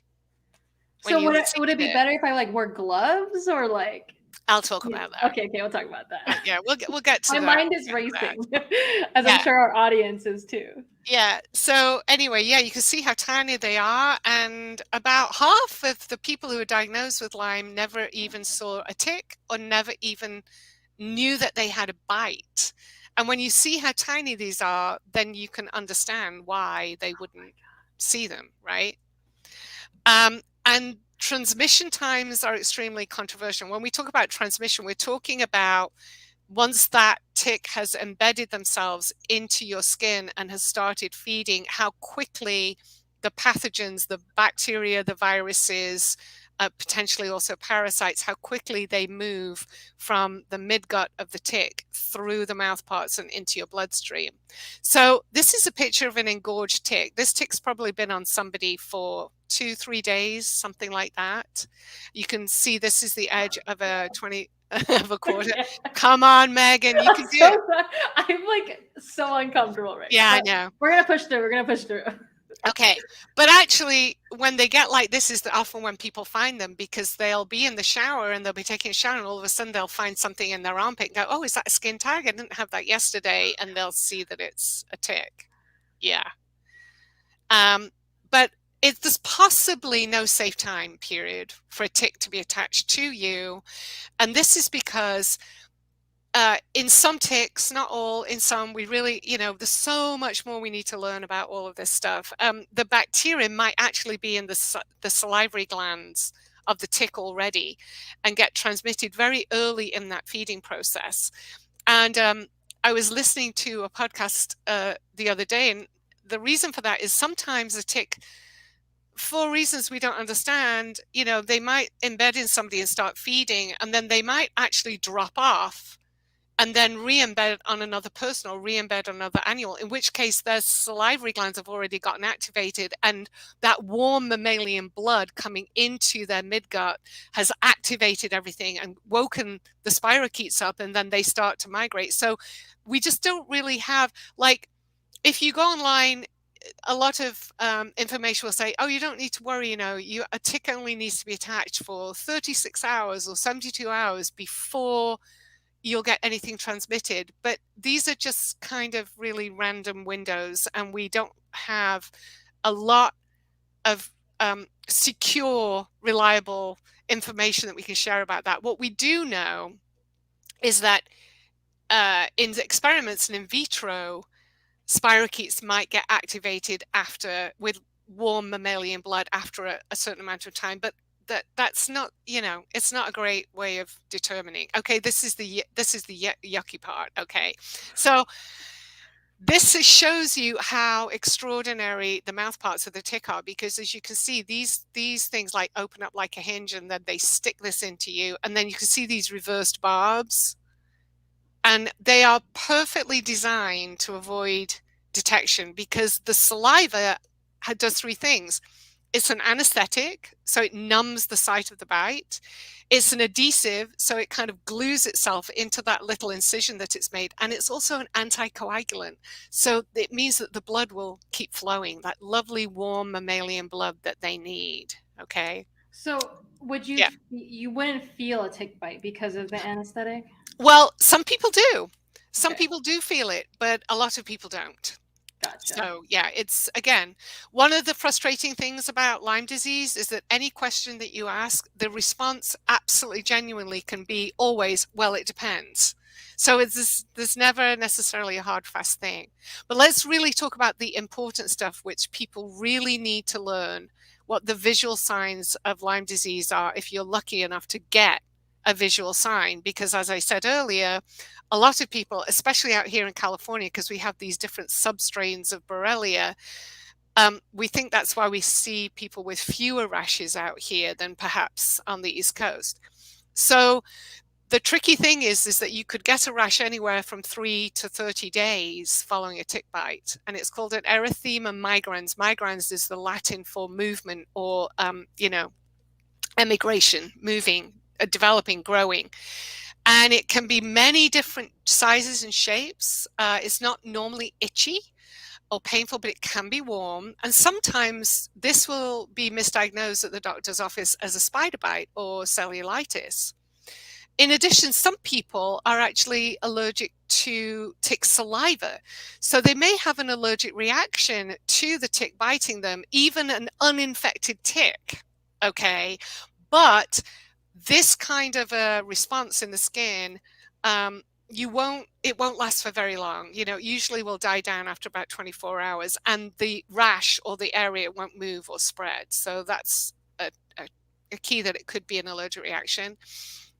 when so you would see it be this. better if I like wore gloves or like? I'll talk about that. Okay, okay, we'll talk about that. Yeah, we'll get to My that. mind We'll is get to that. racing, as I'm Yeah. sure our audience is too. Yeah. So anyway, yeah, you can see how tiny they are, and about half of the people who are diagnosed with Lyme never even saw a tick or never even knew that they had a bite. And when you see how tiny these are, then you can understand why they wouldn't see them, right? And transmission times are extremely controversial. When we talk about transmission, we're talking about once that tick has embedded themselves into your skin and has started feeding, how quickly the pathogens, the bacteria, the viruses, potentially also parasites, how quickly they move from the midgut of the tick through the mouthparts and into your bloodstream. So this is a picture of an engorged tick. This tick's probably been on somebody for 2-3 days, something like that. You can see this is the edge of a 20 of a quarter. Yeah. Come on, Megan, you can do it. I'm like so uncomfortable right Yeah, now. I know. We're gonna push through. We're gonna push through. Okay. But actually, when they get like this is often when people find them, because they'll be in the shower and they'll be taking a shower and all of a sudden they'll find something in their armpit and go, oh, is that a skin tag? I didn't have that yesterday. And they'll see that it's a tick. Yeah. But there's possibly no safe time period for a tick to be attached to you. And this is because in some ticks, not all, in some, we really, there's so much more we need to learn about all of this stuff. The bacteria might actually be in the salivary glands of the tick already and get transmitted very early in that feeding process. And I was listening to a podcast the other day, and the reason for that is sometimes a tick, for reasons we don't understand, they might embed in somebody and start feeding, and then they might actually drop off and then re-embed on another person or re-embed on another animal, in which case their salivary glands have already gotten activated, and that warm mammalian blood coming into their midgut has activated everything and woken the spirochetes up, and then they start to migrate. So we just don't really have, like, if you go online, a lot of information will say, oh, you don't need to worry, a tick only needs to be attached for 36 hours or 72 hours before you'll get anything transmitted. But these are just kind of really random windows, and we don't have a lot of secure, reliable information that we can share about that. What we do know is that in experiments and in vitro, spirochetes might get activated with warm mammalian blood after a certain amount of time, but that's not, it's not a great way of determining. Okay, this is the yucky part. Okay, so this shows you how extraordinary the mouth parts of the tick are, because as you can see, these things like open up like a hinge, and then they stick this into you, and then you can see these reversed barbs, and they are perfectly designed to avoid detection, because the saliva does three things. It's an anesthetic, so it numbs the site of the bite. It's an adhesive, so it kind of glues itself into that little incision that it's made. And it's also an anticoagulant, so it means that the blood will keep flowing, that lovely warm mammalian blood that they need. Okay. So would you, you wouldn't feel a tick bite because of the anesthetic? Well, some people do. Some Okay. people do feel it, but a lot of people don't. Gotcha. So yeah, it's, again, one of the frustrating things about Lyme disease is that any question that you ask, the response absolutely genuinely can be always, well, it depends. So there's never necessarily a hard, fast thing. But let's really talk about the important stuff, which people really need to learn, what the visual signs of Lyme disease are if you're lucky enough to get a visual sign. Because as I said earlier, a lot of people, especially out here in California, because we have these different substrains of Borrelia, we think that's why we see people with fewer rashes out here than perhaps on the East Coast. So The tricky thing is that you could get a rash anywhere from 3 to 30 days following a tick bite, and it's called an erythema migrans. Migrans is the Latin for movement, or emigration, moving, developing, growing. And it can be many different sizes and shapes. It's not normally itchy or painful, but it can be warm. And sometimes this will be misdiagnosed at the doctor's office as a spider bite or cellulitis. In addition, some people are actually allergic to tick saliva. So they may have an allergic reaction to the tick biting them, even an uninfected tick. Okay. But this kind of a response in the skin, it won't last for very long. It usually will die down after about 24 hours, and the rash or the area won't move or spread. So that's a key that it could be an allergic reaction.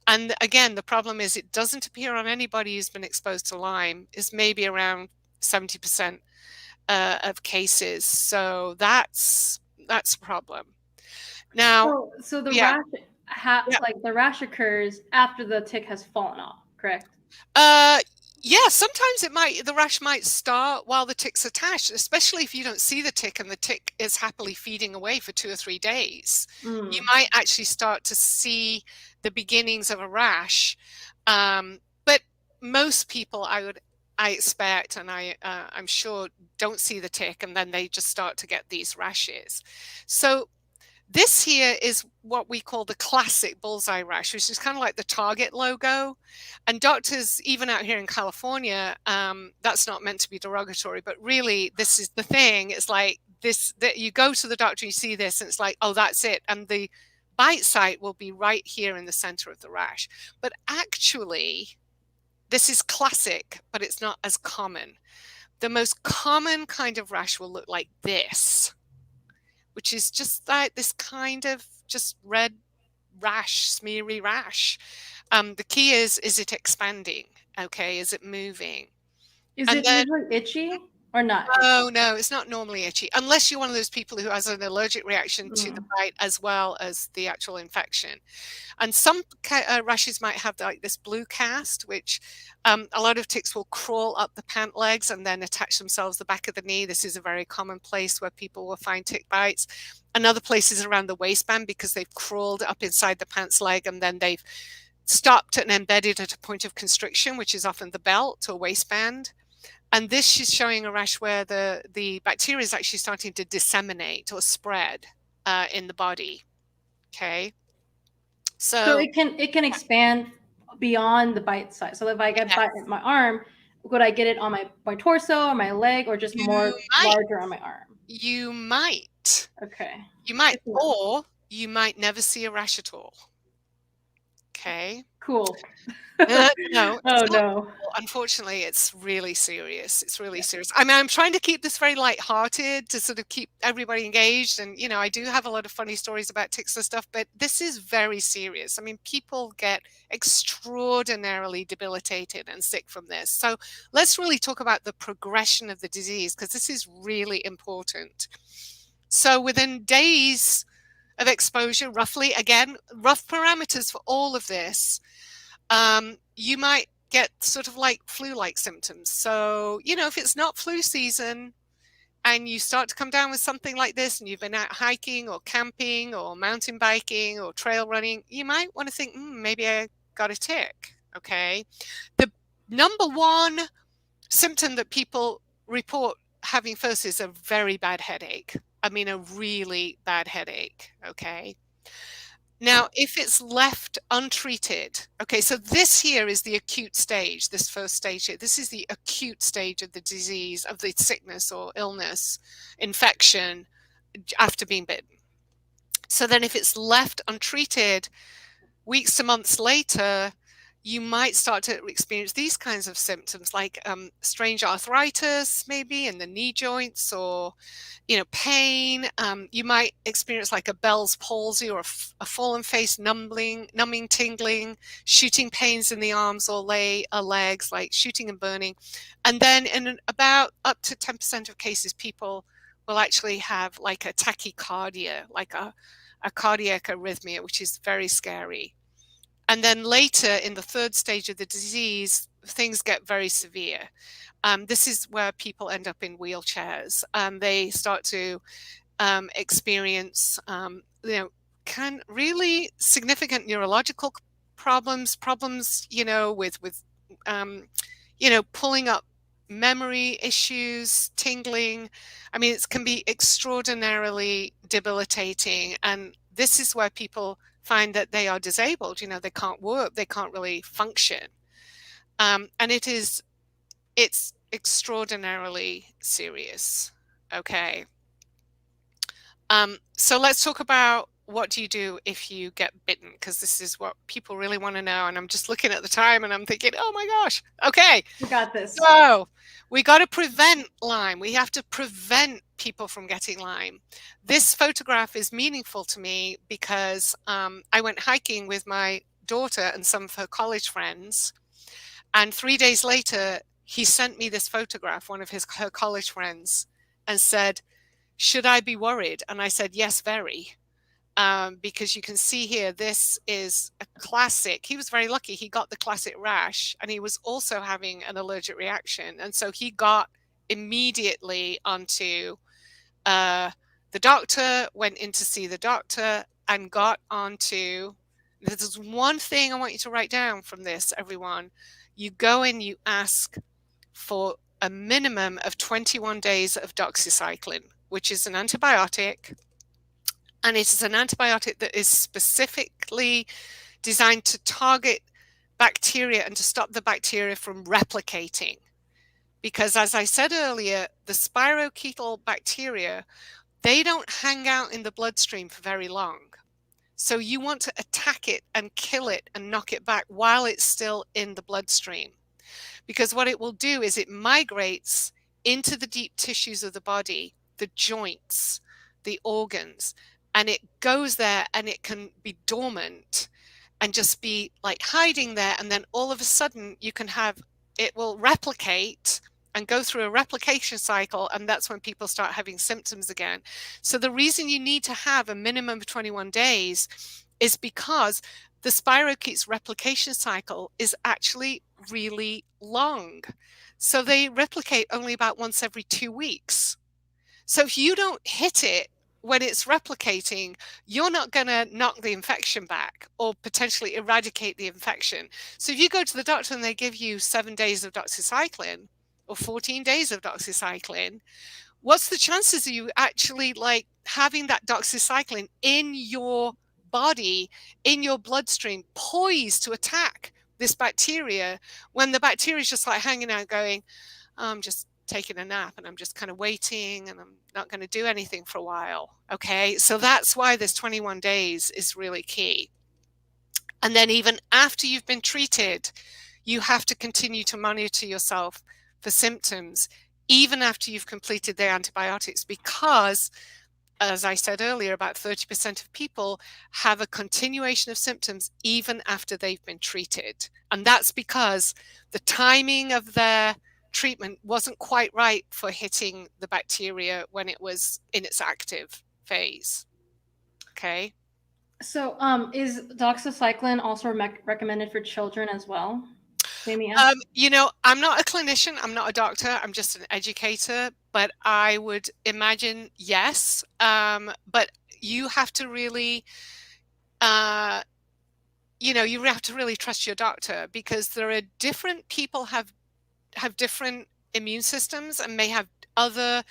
And again, the problem is it doesn't appear on anybody who's been exposed to Lyme. Is maybe around 70% of cases. So that's a problem. Now, so the yeah, like the rash occurs after the tick has fallen off, correct? Yeah, sometimes the rash might start while the tick's attached, especially if you don't see the tick and the tick is happily feeding away for 2 or 3 days. You might actually start to see the beginnings of a rash. But most people, I expect, and I'm sure, don't see the tick, and then they just start to get these rashes. So this here is what we call the classic bullseye rash, which is kind of like the Target logo. And doctors, even out here in California, that's not meant to be derogatory, but really this is the thing. It's like this, that you go to the doctor, you see this, and it's like, oh, that's it. And the bite site will be right here in the center of the rash. But actually, this is classic, but it's not as common. The most common kind of rash will look like this, which is just like this kind of just red rash, smeary rash. The key is it expanding? Okay, is it moving? Is it usually itchy or not? No, it's not normally itchy, unless you're one of those people who has an allergic reaction to the bite as well as the actual infection. And some rashes might have like this blue cast, which a lot of ticks will crawl up the pant legs and then attach themselves the back of the knee. This is a very common place where people will find tick bites. Another place is around the waistband, because they've crawled up inside the pants leg and then they've stopped and embedded at a point of constriction, which is often the belt or waistband. And this is showing a rash where the bacteria is actually starting to disseminate or spread in the body. Okay. So it can expand beyond the bite size. So if I get bite in my arm, would I get it on my torso or my leg, or just larger on my arm? You might. Okay. You might, or you might never see a rash at all. Okay. Cool. No. Oh no. Unfortunately, it's really serious. It's really serious. I mean, I'm trying to keep this very lighthearted to sort of keep everybody engaged. And, I do have a lot of funny stories about ticks and stuff, but this is very serious. I mean, people get extraordinarily debilitated and sick from this. So let's really talk about the progression of the disease, because this is really important. So within days of exposure, roughly, again, rough parameters for all of this, you might get sort of like flu-like symptoms. So, if it's not flu season and you start to come down with something like this, and you've been out hiking or camping or mountain biking or trail running, you might want to think, maybe I got a tick. Okay. The number one symptom that people report having first is a very bad headache. I mean, a really bad headache. Okay. Now, if it's left untreated, okay, so this here is the acute stage, this first stage here. This is the acute stage of the disease, of the sickness or illness, infection after being bitten. So then if it's left untreated, weeks to months later, you might start to experience these kinds of symptoms, like strange arthritis, maybe in the knee joints, or pain. You might experience like a Bell's palsy, or a fallen face, numbing, tingling, shooting pains in the arms or legs, like shooting and burning. And then in about up to 10% of cases, people will actually have like a tachycardia, like a cardiac arrhythmia, which is very scary. And then later in the third stage of the disease, things get very severe. This is where people end up in wheelchairs. They start to experience, can really significant neurological problems, with pulling up memory issues, tingling. I mean, it can be extraordinarily debilitating. And this is where people find that they are disabled. They can't work, they can't really function. And it's extraordinarily serious. Okay. So let's talk about what do you do if you get bitten, because this is what people really want to know. And I'm just looking at the time and I'm thinking, oh my gosh, okay. We got this. So we got to prevent Lyme. We have to prevent people from getting Lyme. This photograph is meaningful to me because I went hiking with my daughter and some of her college friends. And 3 days later, he sent me this photograph, one of her college friends, and said, should I be worried? And I said, yes, very. Because you can see here, this is a classic. He was very lucky. He got the classic rash, and he was also having an allergic reaction. And so he got immediately onto the doctor, went in to see the doctor, and got onto, there's one thing I want you to write down from this, everyone. You go in, you ask for a minimum of 21 days of doxycycline, which is an antibiotic. And it is an antibiotic that is specifically designed to target bacteria and to stop the bacteria from replicating. Because as I said earlier, the spirochetal bacteria, they don't hang out in the bloodstream for very long. So you want to attack it and kill it and knock it back while it's still in the bloodstream. Because what it will do is it migrates into the deep tissues of the body, the joints, the organs, and it goes there and it can be dormant and just be like hiding there. And then all of a sudden you can have, it will replicate and go through a replication cycle. And that's when people start having symptoms again. So the reason you need to have a minimum of 21 days is because the spirochete's replication cycle is actually really long. So they replicate only about once every 2 weeks. So if you don't hit it when it's replicating, you're not going to knock the infection back or potentially eradicate the infection. So if you go to the doctor and they give you 7 days of doxycycline or 14 days of doxycycline, what's the chances of you actually like having that doxycycline in your body, in your bloodstream, poised to attack this bacteria when the bacteria is just like hanging out going, I'm just taking a nap and I'm just kind of waiting and I'm not going to do anything for a while. Okay, so that's why this 21 days is really key. And then even after you've been treated, you have to continue to monitor yourself for symptoms even after you've completed their antibiotics, because as I said earlier, about 30% of people have a continuation of symptoms even after they've been treated. And that's because the timing of their treatment wasn't quite right for hitting the bacteria when it was in its active phase. Okay. So, is doxycycline also recommended for children as well? I'm not a clinician, I'm not a doctor, I'm just an educator, but I would imagine yes. But you have to really, you have to really trust your doctor, because there are different people have different immune systems and may have other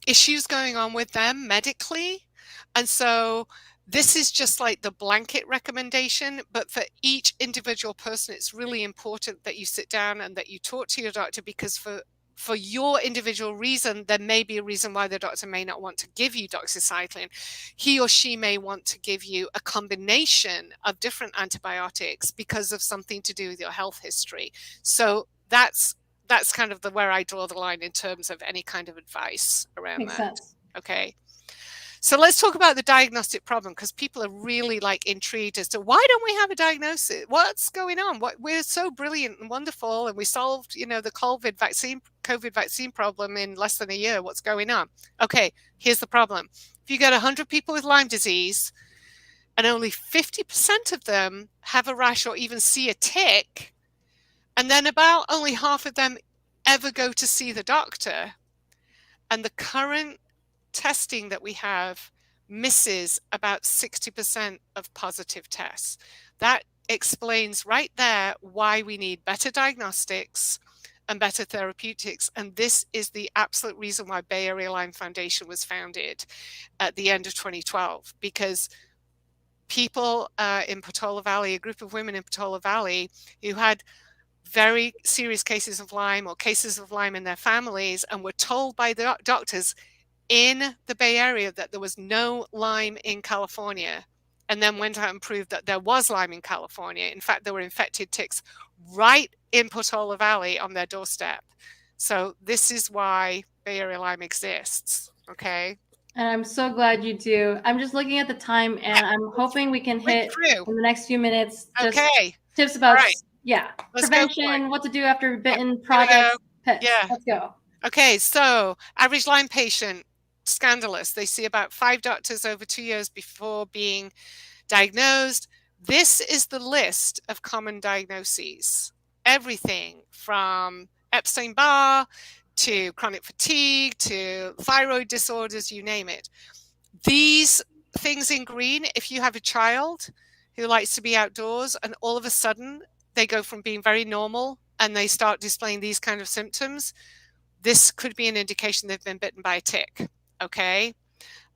issues going on with them medically. And so this is just like the blanket recommendation, but for each individual person, it's really important that you sit down and that you talk to your doctor, because for your individual reason, there may be a reason why the doctor may not want to give you doxycycline. He or she may want to give you a combination of different antibiotics because of something to do with your health history. So that's kind of where I draw the line in terms of any kind of advice around Makes that. sense. Okay. So let's talk about the diagnostic problem, because people are really like intrigued as to why don't we have a diagnosis? What's going on? We're so brilliant and wonderful, and we solved, the COVID vaccine problem in less than a year. What's going on? Okay, here's the problem. If you get 100 people with Lyme disease, and only 50% of them have a rash or even see a tick. And then about only half of them ever go to see the doctor. And the current testing that we have misses about 60% of positive tests. That explains right there why we need better diagnostics and better therapeutics. And this is the absolute reason why Bay Area Lyme Foundation was founded at the end of 2012, because people in Portola Valley, a group of women in Portola Valley who had very serious cases of Lyme or cases of Lyme in their families and were told by the doctors in the Bay Area that there was no Lyme in California, and then went out and proved that there was Lyme in California. In fact, there were infected ticks right in Portola Valley on their doorstep. So this is why Bay Area Lyme exists, okay? And I'm so glad you do. I'm just looking at the time, and I'm hoping we can hit in the next few minutes just tips about, Let's prevention, what to do after bitten, products, pets. Let's go. Okay, so average Lyme patient, scandalous. They see about 5 doctors over 2 years before being diagnosed. This is the list of common diagnoses. Everything from Epstein-Barr to chronic fatigue to thyroid disorders, you name it. These things in green, if you have a child who likes to be outdoors and all of a sudden they go from being very normal and they start displaying these kind of symptoms, this could be an indication they've been bitten by a tick, okay?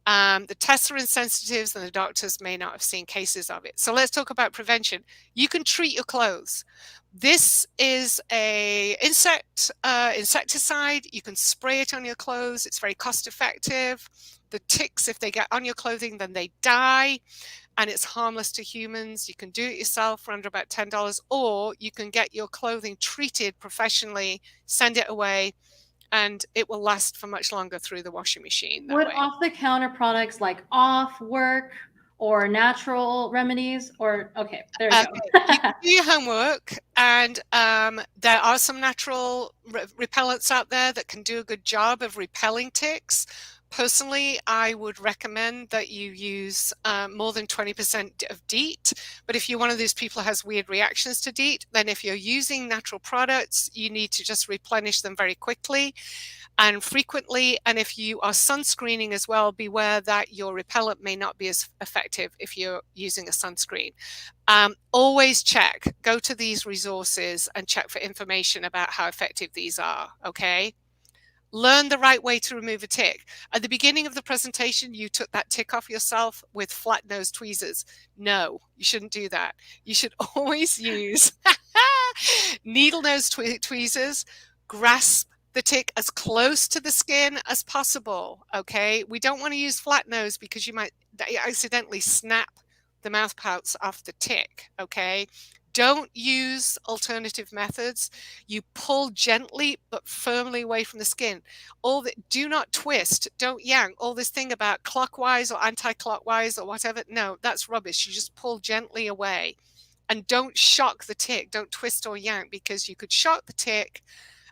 The tests are insensitives and the doctors may not have seen cases of it. So let's talk about prevention. You can treat your clothes. This is a insecticide. You can spray it on your clothes. It's very cost effective. The ticks, if they get on your clothing, then they die, and it's harmless to humans. You can do it yourself for under about $10, or you can get your clothing treated professionally, send it away, and it will last for much longer through the washing machine. Would off-the-counter products like Off work, or natural remedies, or okay, there you go. You can do your homework, and there are some natural repellents out there that can do a good job of repelling ticks. Personally, I would recommend that you use more than 20% of DEET. But if you're one of those people who has weird reactions to DEET, then if you're using natural products, you need to just replenish them very quickly and frequently. And if you are sunscreening as well, beware that your repellent may not be as effective if you're using a sunscreen. Always check, go to these resources and check for information about how effective these are, okay? Learn the right way to remove a tick. At the beginning of the presentation, you took that tick off yourself with flat nose tweezers. No, you shouldn't do that. You should always use needle nose tweezers. Grasp the tick as close to the skin as possible, okay? We don't want to use flat nose because you might accidentally snap the mouthparts off the tick, okay? Don't use alternative methods. You pull gently but firmly away from the skin. Do not twist, don't yank. All this thing about clockwise or anti-clockwise or whatever, no, that's rubbish. You just pull gently away. And don't shock the tick. Don't twist or yank, because you could shock the tick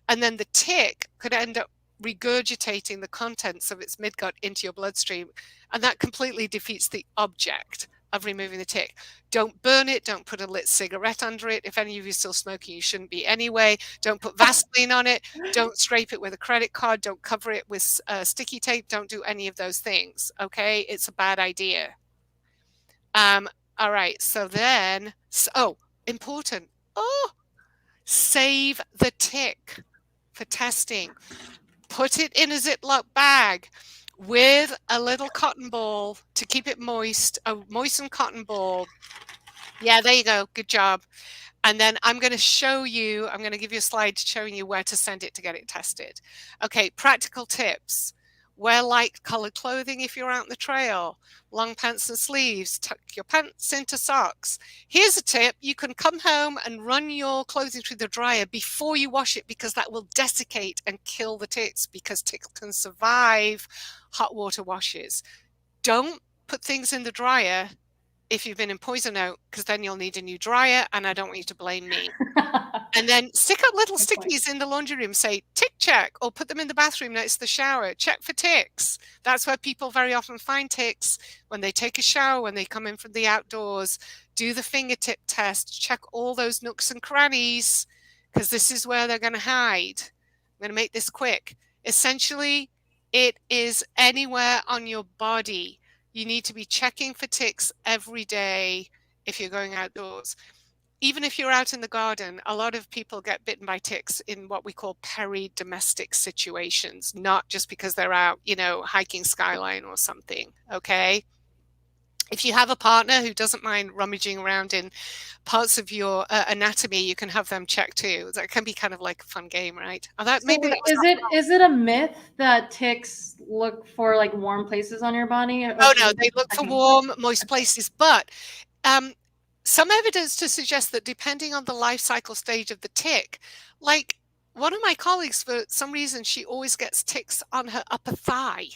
and then the tick could end up regurgitating the contents of its midgut into your bloodstream. And that completely defeats the object of removing the tick. Don't burn it. Don't put a lit cigarette under it. If any of you are still smoking, you shouldn't be anyway. Don't put Vaseline on it. Don't scrape it with a credit card. Don't cover it with sticky tape. Don't do any of those things, okay? It's a bad idea. All right, so then, important. Save the tick for testing. Put it in a Ziploc bag with a little cotton ball to keep it moist, a moistened cotton ball. Yeah, there you go. Good job. And then I'm going to give you a slide showing you where to send it to get it tested. Okay, practical tips. Wear light colored clothing if you're out on the trail. Long pants and sleeves. Tuck your pants into socks. Here's a tip. You can come home and run your clothing through the dryer before you wash it, because that will desiccate and kill the ticks, because ticks can survive hot water washes. Don't put things in the dryer if you've been in poison oak, because then you'll need a new dryer, and I don't want you to blame me. And then stick up little Good point. stickies in the laundry room, say tick check, or put them in the bathroom next to the shower. Check for ticks. That's where people very often find ticks, when they take a shower, when they come in from the outdoors. Do the fingertip test. Check all those nooks and crannies, because this is where they're going to hide. I'm going to make this quick. Essentially, it is anywhere on your body. You need to be checking for ticks every day if you're going outdoors. Even if you're out in the garden, a lot of people get bitten by ticks in what we call peri-domestic situations, not just because they're out, hiking skyline or something. Okay. If you have a partner who doesn't mind rummaging around in parts of your anatomy, you can have them check too. That can be kind of like a fun game, right? So is it a myth that ticks look for like warm places on your body? Oh no, they look for warm, moist places, but some evidence to suggest that depending on the life cycle stage of the tick, like one of my colleagues, for some reason, she always gets ticks on her upper thigh,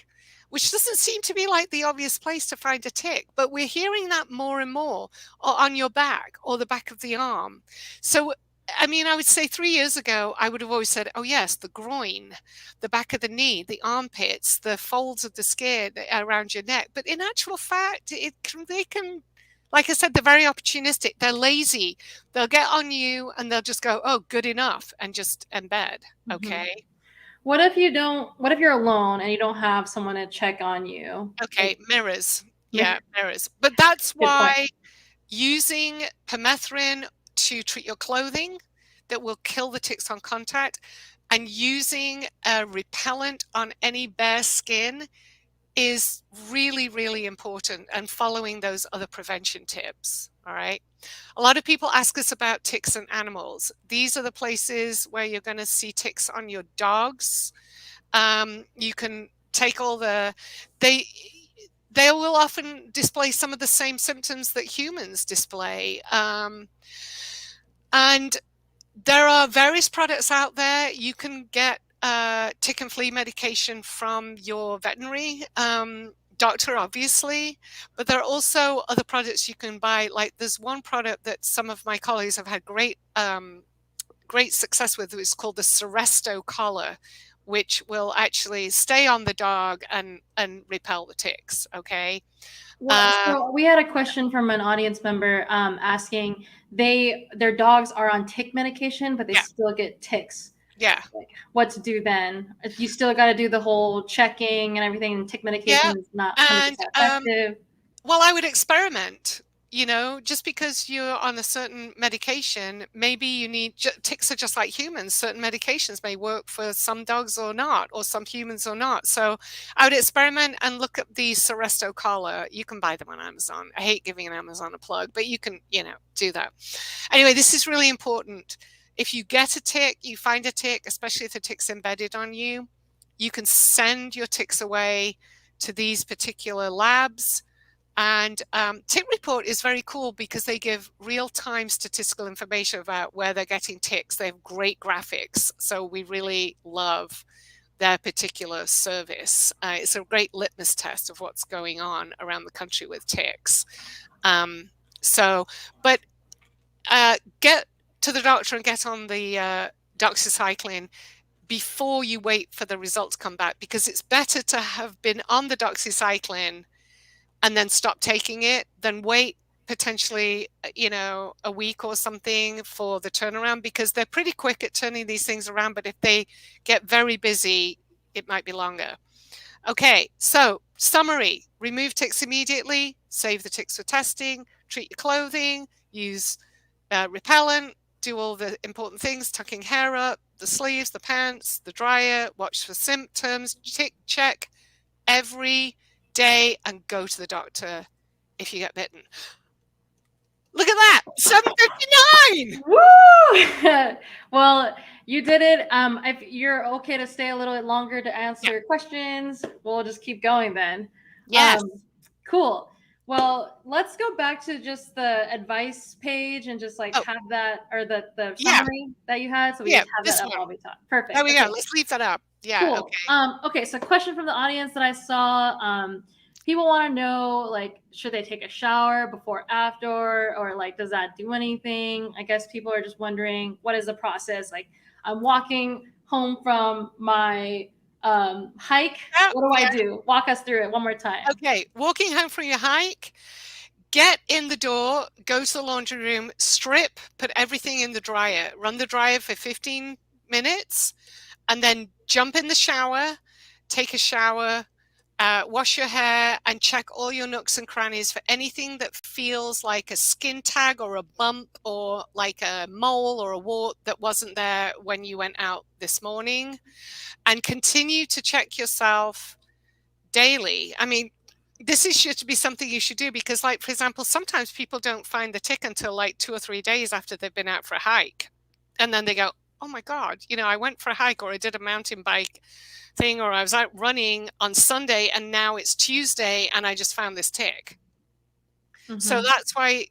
which doesn't seem to be like the obvious place to find a tick, but we're hearing that more and more, or on your back or the back of the arm. So, I mean, I would say 3 years ago, I would have always said, oh yes, the groin, the back of the knee, the armpits, the folds of the skin around your neck. But in actual fact, they can, like I said, they're very opportunistic. They're lazy. They'll get on you and they'll just go, oh, good enough, and just embed. Okay. What if you're alone and you don't have someone to check on you? Okay, mirrors. Yeah, mirrors. But that's why using permethrin to treat your clothing that will kill the ticks on contact, and using a repellent on any bare skin is really, really important, and following those other prevention tips. All right. A lot of people ask us about ticks and animals. These are the places where you're going to see ticks on your dogs. You can take they will often display some of the same symptoms that humans display. And there are various products out there. You can get tick and flea medication from your veterinary doctor, obviously, but there are also other products you can buy. Like there's one product that some of my colleagues have had great success with. It's called the Seresto collar, which will actually stay on the dog and repel the ticks. Okay. So we had a question from an audience member asking their dogs are on tick medication, but they still get ticks. Yeah. Like, what to do then? You still got to do the whole checking and everything, and tick medication is not 100% effective. Well, I would experiment. Just because you're on a certain medication, maybe you need, ticks are just like humans. Certain medications may work for some dogs or not, or some humans or not. So I would experiment and look at the Seresto collar. You can buy them on Amazon. I hate giving Amazon a plug, but you can, do that. Anyway, this is really important. If you get a tick, you find a tick, especially if the tick's embedded on you, you can send your ticks away to these particular labs. And Tick Report is very cool because they give real-time statistical information about where they're getting ticks. They have great graphics, so we really love their particular service. It's a great litmus test of what's going on around the country with ticks. But get to the doctor and get on the doxycycline before you wait for the results to come back, because it's better to have been on the doxycycline and then stop taking it than wait potentially, a week or something for the turnaround, because they're pretty quick at turning these things around. But if they get very busy, it might be longer. Okay, so summary: remove ticks immediately, save the ticks for testing, treat your clothing, use repellent, do all the important things, tucking hair up, the sleeves, the pants, the dryer, watch for symptoms, tick check every day, and go to the doctor if you get bitten. Look at that, 7:59. Woo! Well, you did it. If you're okay to stay a little bit longer to answer questions, we'll just keep going then. Yes. Cool. Well, let's go back to just the advice page and just have that, or the summary that you had, so we just have that up while we talk. Perfect. There we go. Let's leave that up. Yeah. Cool. Okay. So question from the audience that I saw. people want to know, like, should they take a shower before, after, or like, does that do anything? I guess people are just wondering, what is the process? Like, I'm walking home from my hike. Yeah, What do I yeah. do? Walk us through it one more time. Okay, walking home from your hike, get in the door, go to the laundry room, strip, put everything in the dryer, run the dryer for 15 minutes, and then jump in the shower, take a shower, wash your hair, and check all your nooks and crannies for anything that feels like a skin tag or a bump or like a mole or a wart that wasn't there when you went out this morning. And continue to check yourself daily. I mean, this is should be something you should do because, like, for example, sometimes people don't find the tick until like 2 or 3 days after they've been out for a hike. And then they go, oh my God, I went for a hike or I did a mountain bike thing or I was out running on Sunday and now it's Tuesday and I just found this tick. So Mm-hmm. that's why,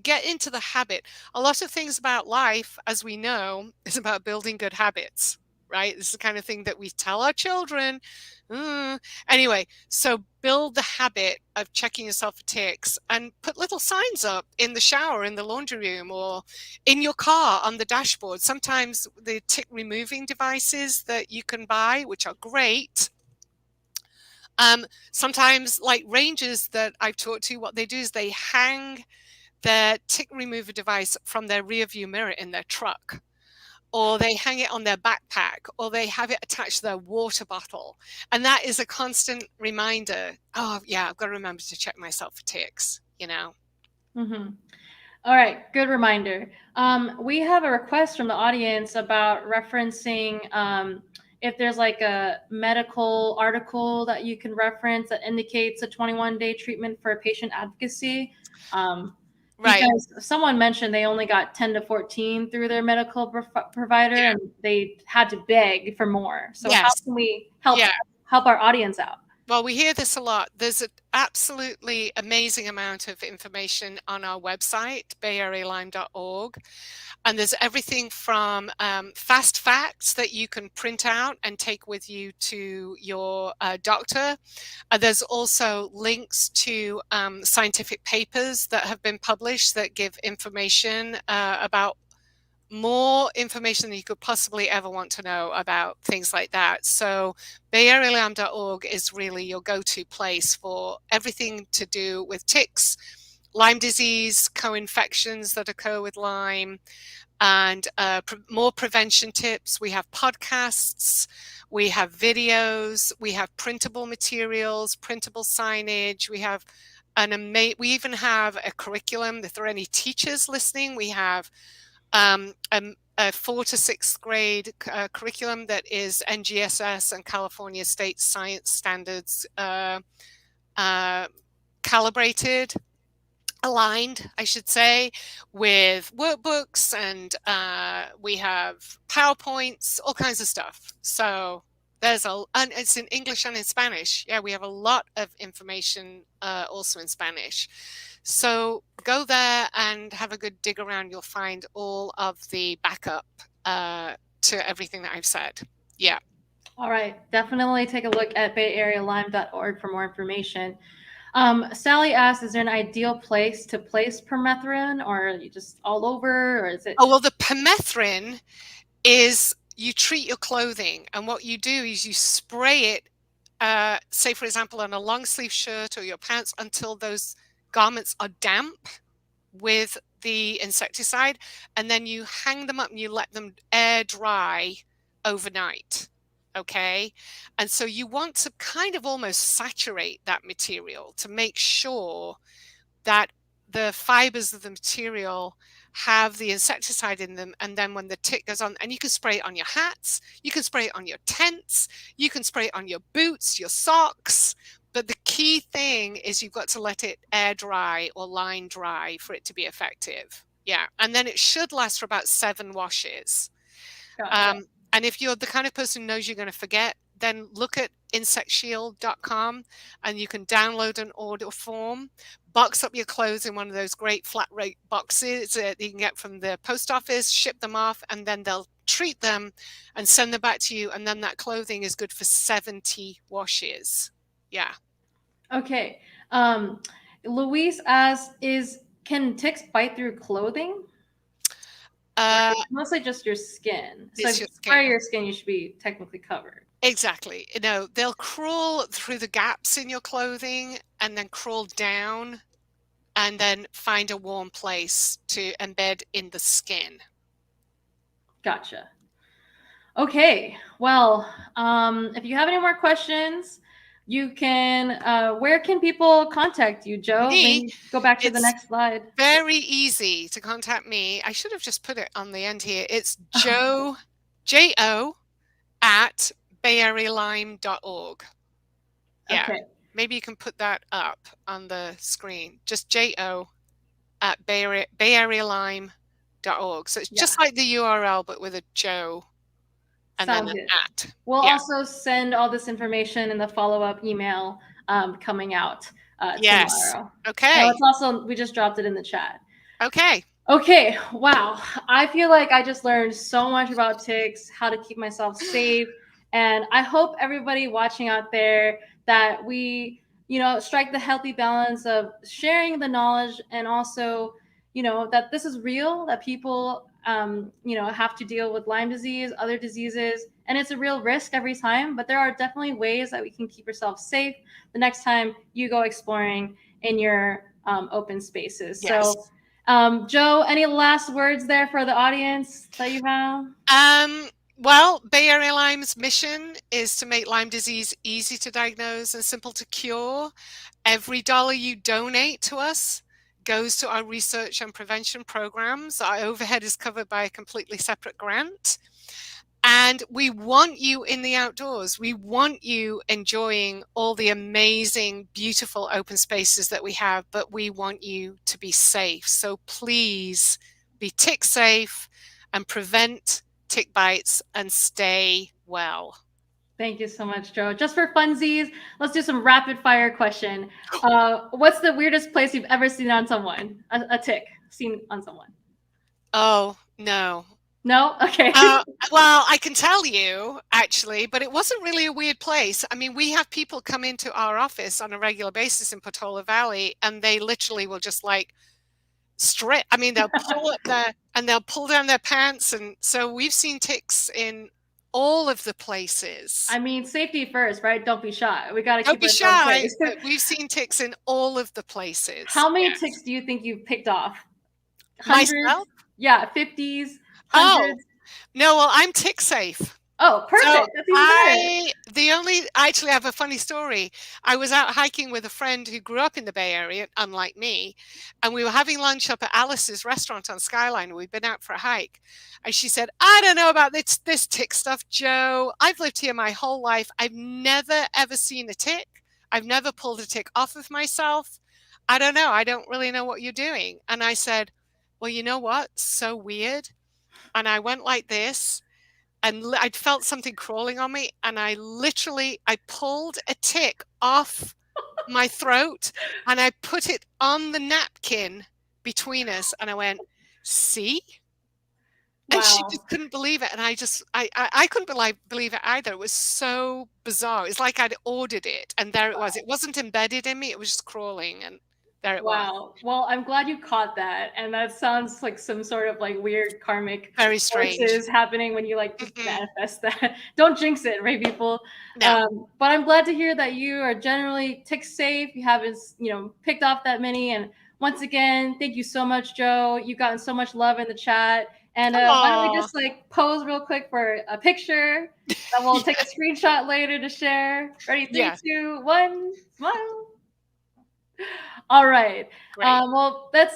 get into the habit. A lot of things about life, as we know, is about building good habits, right? This is the kind of thing that we tell our children. Anyway, so build the habit of checking yourself for ticks and put little signs up in the shower, in the laundry room, or in your car on the dashboard. Sometimes the tick removing devices that you can buy, which are great. Sometimes, like rangers that I've talked to, what they do is they hang their tick remover device from their rear view mirror in their truck, or they hang it on their backpack, or they have it attached to their water bottle. And that is a constant reminder. Oh, yeah, I've got to remember to check myself for ticks, Mm-hmm. All right, good reminder. We have a request from the audience about referencing if there's like a medical article that you can reference that indicates a 21-day treatment for patient advocacy. Right. Because someone mentioned they only got 10 to 14 through their medical provider Yeah. and they had to beg for more. So how Yes. can we Yeah. help our audience out? Well, we hear this a lot. There's an absolutely amazing amount of information on our website, bayarealyme.org. And there's everything from fast facts that you can print out and take with you to your doctor. There's also links to scientific papers that have been published that give information about more information than you could possibly ever want to know about things like that. So bayarealyme.org is really your go-to place for everything to do with ticks, Lyme disease, co-infections that occur with Lyme, and more prevention tips. We have podcasts, we have videos, we have printable materials, printable signage. We have we even have a curriculum. If there are any teachers listening, we have a 4th to 6th grade curriculum that is NGSS and California State Science Standards calibrated, aligned, I should say, with workbooks, and we have PowerPoints, all kinds of stuff. So and it's in English and in Spanish. Yeah, we have a lot of information also in Spanish. So go there and have a good dig around. You'll find all of the backup to everything that I've said. Yeah. All right, definitely take a look at bayarealyme.org for more information. Sally asked, is there an ideal place to place permethrin, or are you just all over, or is it? Oh, well, the permethrin is you treat your clothing, and what you do is you spray it, say, for example, on a long sleeve shirt or your pants until those garments are damp with the insecticide, and then you hang them up and you let them air dry overnight. Okay. And so you want to kind of almost saturate that material to make sure that the fibers of the material have the insecticide in them. And then when the tick goes on, and you can spray it on your hats, you can spray it on your tents, you can spray it on your boots, your socks. But the key thing is you've got to let it air dry or line dry for it to be effective. Yeah. And then it should last for about 7 washes. Gotcha. And if you're the kind of person who knows you're going to forget, then look at insectshield.com and you can download an order form, box up your clothes in one of those great flat rate boxes that you can get from the post office, ship them off, and then they'll treat them and send them back to you. And then that clothing is good for 70 washes. Yeah. Okay. Luis asks, can ticks bite through clothing? Or Uh, it's mostly just your skin. So if it's you your spray skin. your skin, you should be technically covered. Exactly. No, they'll crawl through the gaps in your clothing and then crawl down and then find a warm place to embed in the skin. Gotcha. Okay. Well, if you have any more questions, you can. Where can people contact you, Jo? Me, Maybe go back to the it's next slide. very easy to contact me. I should have just put it on the end here. It's Jo, J-O at bayarealyme.org. Yeah, Okay. maybe you can put that up on the screen. Just J-O at bayarealyme.org. So it's Yeah. just like the URL, but with a Joe and then Sounds an good. at. We'll Yeah. also send all this information in the follow-up email coming out Yes. tomorrow. And Okay. it's also, we just dropped it in the chat. Okay. Okay, wow. I feel like I just learned so much about ticks, how to keep myself safe, and I hope everybody watching out there that we, strike the healthy balance of sharing the knowledge and also, that this is real, that people have to deal with Lyme disease, other diseases, and it's a real risk every time, but there are definitely ways that we can keep yourself safe the next time you go exploring in your open spaces. Yes. So Jo, any last words there for the audience that you have? Well, Bay Area Lyme's mission is to make Lyme disease easy to diagnose and simple to cure. Every dollar you donate to us goes to our research and prevention programs. Our overhead is covered by a completely separate grant. And we want you in the outdoors. We want you enjoying all the amazing, beautiful open spaces that we have, but we want you to be safe. So please be tick safe and prevent tick bites and stay well. Thank you so much, Jo. Just for funsies, let's do some rapid fire question. What's the weirdest place you've ever seen on someone? A tick seen on someone? Oh, no. No? Okay. Well, I can tell you actually, but it wasn't really a weird place. I mean, we have people come into our office on a regular basis in Portola Valley, and they literally will just like strip. I mean, they'll pull up their and they'll pull down their pants, and so we've seen ticks in all of the places. I mean, safety first, right? Don't be shy. We got to Don't keep be ourselves shy, safe. but we've seen ticks in all of the places. How many Yes. ticks do you think you've picked off? Hundreds? Myself? Yeah, 50s, Oh, hundreds. no, well, I'm tick safe. Oh, So perfect. That's even better. I actually have a funny story. I was out hiking with a friend who grew up in the Bay Area, unlike me, and we were having lunch up at Alice's restaurant on Skyline. We'd been out for a hike, and she said, "I don't know about this tick stuff, Jo. I've lived here my whole life. I've never ever seen a tick. I've never pulled a tick off of myself. I don't know. I don't really know what you're doing." And I said, "Well, you know what? So weird." And I went like this and I'd felt something crawling on me, and I pulled a tick off my throat and I put it on the napkin between us, and I went, "See?" And she Wow. just couldn't believe it, and I couldn't believe it either. It was so bizarre. It's like I'd ordered it, and there it was. It wasn't embedded in me, it was just crawling, and there it was. Wow. Well, I'm glad you caught that. And that sounds like some sort of like weird karmic Very strange. forces happening when you like just Mm-mm. manifest that. Don't jinx it, right, people? No. But I'm glad to hear that you are generally tick safe. You haven't, picked off that many. And once again, thank you so much, Jo. You've gotten so much love in the chat. And why don't we Aw. just like pose real quick for a picture that we'll take Yeah. a screenshot later to share. Ready? Three, Yeah. 2, 1, smile. All right. Great. Well, that's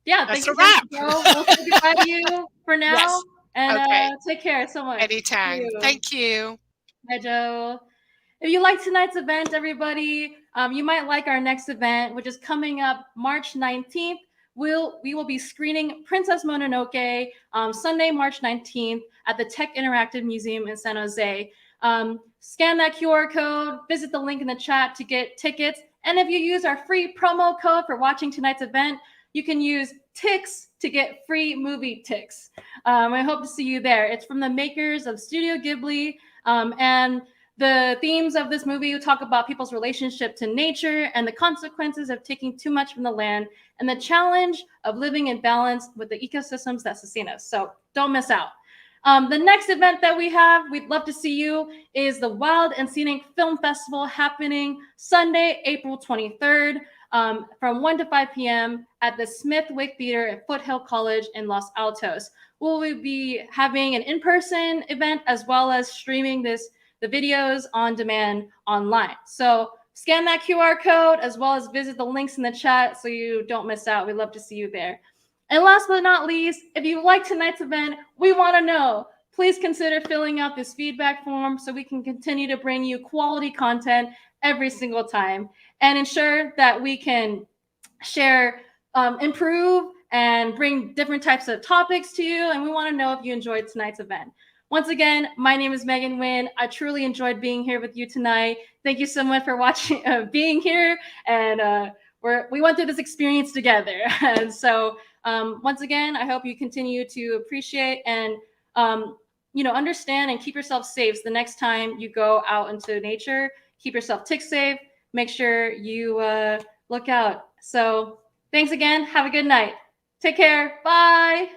yeah. That's Thanks a again, wrap. Joe. We'll say goodbye to you for now, Yes. and Okay. take care so much. Thank Anytime. you. Thank you. Bye, Joe. If you like tonight's event, everybody, you might like our next event, which is coming up March 19th. We will be screening Princess Mononoke Sunday, March 19th at the Tech Interactive Museum in San Jose. Scan that QR code, visit the link in the chat to get tickets. And if you use our free promo code for watching tonight's event, you can use TICKS to get free movie ticks. I hope to see you there. It's from the makers of Studio Ghibli. And The themes of this movie talk about people's relationship to nature and the consequences of taking too much from the land and the challenge of living in balance with the ecosystems that sustain us. So don't miss out. The next event that we have, we'd love to see you, is the Wild and Scenic Film Festival happening Sunday, April 23rd from 1 to 5 p.m. at the Smithwick Theater at Foothill College in Los Altos. We'll be having an in-person event as well as streaming the videos on demand online. So scan that QR code as well as visit the links in the chat so you don't miss out. We'd love to see you there. And last but not least, if you like tonight's event, we want to know. Please consider filling out this feedback form so we can continue to bring you quality content every single time and ensure that we can share, improve, and bring different types of topics to you. And we want to know if you enjoyed tonight's event. Once again, my name is Megan Wynn. I truly enjoyed being here with you tonight. Thank you so much for watching, being here, and we went through this experience together. And so once again, I hope you continue to appreciate and understand and keep yourself safe. So the next time you go out into nature, keep yourself tick safe. Make sure you look out. So thanks again. Have a good night. Take care. Bye.